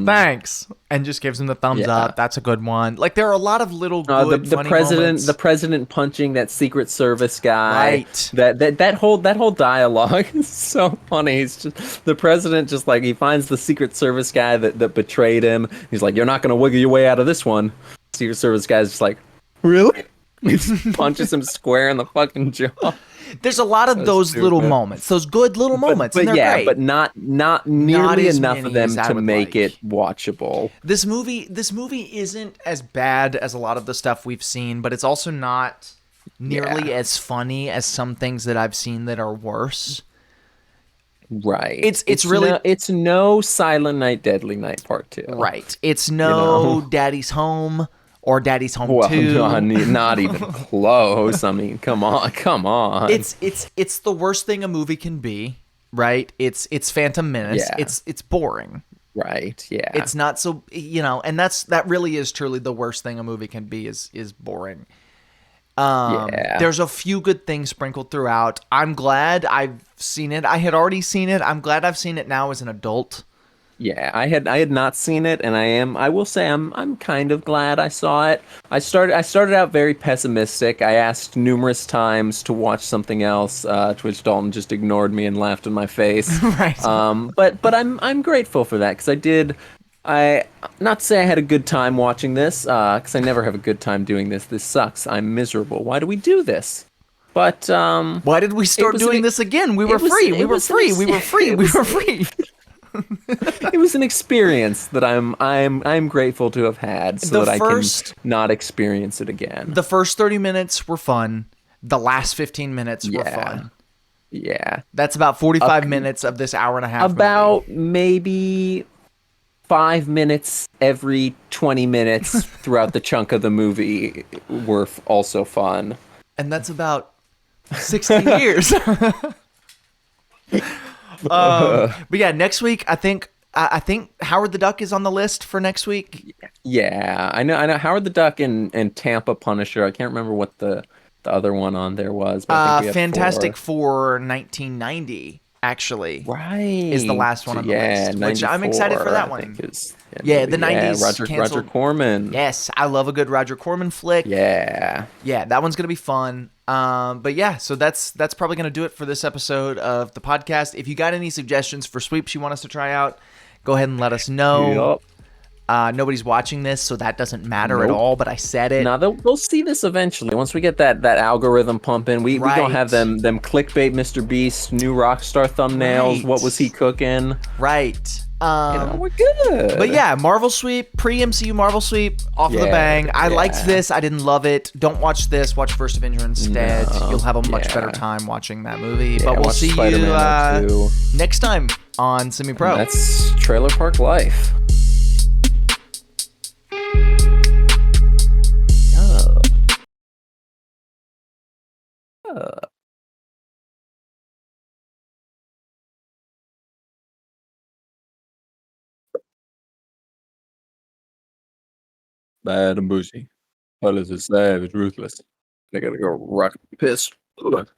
[SPEAKER 1] thanks," and just gives him the thumbs
[SPEAKER 2] Yeah.
[SPEAKER 1] up. That's a good one. Like there are a lot of little good
[SPEAKER 2] the
[SPEAKER 1] funny
[SPEAKER 2] president
[SPEAKER 1] moments.
[SPEAKER 2] the president punching that Secret Service guy.
[SPEAKER 1] Right.
[SPEAKER 2] That whole dialogue is so funny. He's just the president just like he finds the Secret Service guy that betrayed him. He's like, "You're not gonna wiggle your way out of this one." Secret Service guy's just like, "Really?" He just punches him square in the fucking jaw.
[SPEAKER 1] There's a lot of those little
[SPEAKER 2] stupid.
[SPEAKER 1] moments, those good little moments, and
[SPEAKER 2] But
[SPEAKER 1] they're
[SPEAKER 2] yeah,
[SPEAKER 1] great.
[SPEAKER 2] but not nearly
[SPEAKER 1] as
[SPEAKER 2] enough
[SPEAKER 1] many
[SPEAKER 2] of them
[SPEAKER 1] as I
[SPEAKER 2] to
[SPEAKER 1] would
[SPEAKER 2] make
[SPEAKER 1] like.
[SPEAKER 2] it watchable.
[SPEAKER 1] This movie isn't as bad as a lot of the stuff we've seen, but it's also not nearly as funny as some things that I've seen that are worse.
[SPEAKER 2] Right.
[SPEAKER 1] It's really
[SPEAKER 2] it's no Silent Night, Deadly Night Part 2.
[SPEAKER 1] right. It's no
[SPEAKER 2] know?
[SPEAKER 1] Daddy's Home or Daddy's Home
[SPEAKER 2] Well,
[SPEAKER 1] 2.
[SPEAKER 2] not even close. I mean, come on.
[SPEAKER 1] It's the worst thing a movie can be, right? It's Phantom Menace.
[SPEAKER 2] Yeah.
[SPEAKER 1] It's boring.
[SPEAKER 2] Right. Yeah.
[SPEAKER 1] It's not so, and that really is truly the worst thing a movie can be is boring.
[SPEAKER 2] Yeah.
[SPEAKER 1] There's a few good things sprinkled throughout. I'm glad I've seen it. I had already seen it. I'm glad I've seen it now as an adult.
[SPEAKER 2] Yeah, I had not seen it, and I will say I'm kind of glad I saw it. I started out very pessimistic. I asked numerous times to watch something else, to which Dalton just ignored me and laughed in my face.
[SPEAKER 1] Right.
[SPEAKER 2] But I'm grateful for that because I not to say I had a good time watching this, because I never have a good time doing this. This sucks. I'm miserable. Why do we do this? But
[SPEAKER 1] Why did we start doing this again? We were free. We were free. We were free. We were free.
[SPEAKER 2] it was an experience that I'm grateful to have had so that I can not experience it again.
[SPEAKER 1] The first 30 minutes were fun. The last 15 minutes were fun.
[SPEAKER 2] Yeah.
[SPEAKER 1] That's about 45 minutes of this hour and a half
[SPEAKER 2] About
[SPEAKER 1] movie.
[SPEAKER 2] maybe 5 minutes every 20 minutes throughout the chunk of the movie were also fun.
[SPEAKER 1] And that's about 16 years. But yeah, next week I think Howard the Duck is on the list for next week.
[SPEAKER 2] Yeah, I know Howard the Duck and Tampa Punisher. I can't remember what the other one on there was. But I think we had
[SPEAKER 1] Fantastic Four 1990 actually is the last one on the list, which I'm excited for that one. The 90s
[SPEAKER 2] Roger Corman.
[SPEAKER 1] Yes, I love a good Roger Corman flick.
[SPEAKER 2] Yeah,
[SPEAKER 1] that one's gonna be fun. But yeah, so that's probably gonna do it for this episode of the podcast. If you got any suggestions for sweeps you want us to try out, go ahead and let us know.
[SPEAKER 2] Yep.
[SPEAKER 1] Nobody's watching this, so that doesn't matter at all, but I said it.
[SPEAKER 2] Now they'll see this eventually. Once we get that algorithm pumping, we gonna have them clickbait Mr. Beast new Rockstar thumbnails.
[SPEAKER 1] Right.
[SPEAKER 2] What was he cooking?
[SPEAKER 1] Right.
[SPEAKER 2] We're good.
[SPEAKER 1] But yeah, Marvel Sweep, pre-MCU Marvel Sweep, off of the bang. I liked this. I didn't love it. Don't watch this. Watch First Avenger instead.
[SPEAKER 2] No.
[SPEAKER 1] You'll have a much better time watching that movie.
[SPEAKER 2] Yeah,
[SPEAKER 1] but we'll
[SPEAKER 2] watch
[SPEAKER 1] see
[SPEAKER 2] Spider-Man
[SPEAKER 1] you next time on Semi Pro.
[SPEAKER 2] That's Trailer Park Life. Bad and bougie. Hell is savage, ruthless. I gotta go rock piss. Ugh.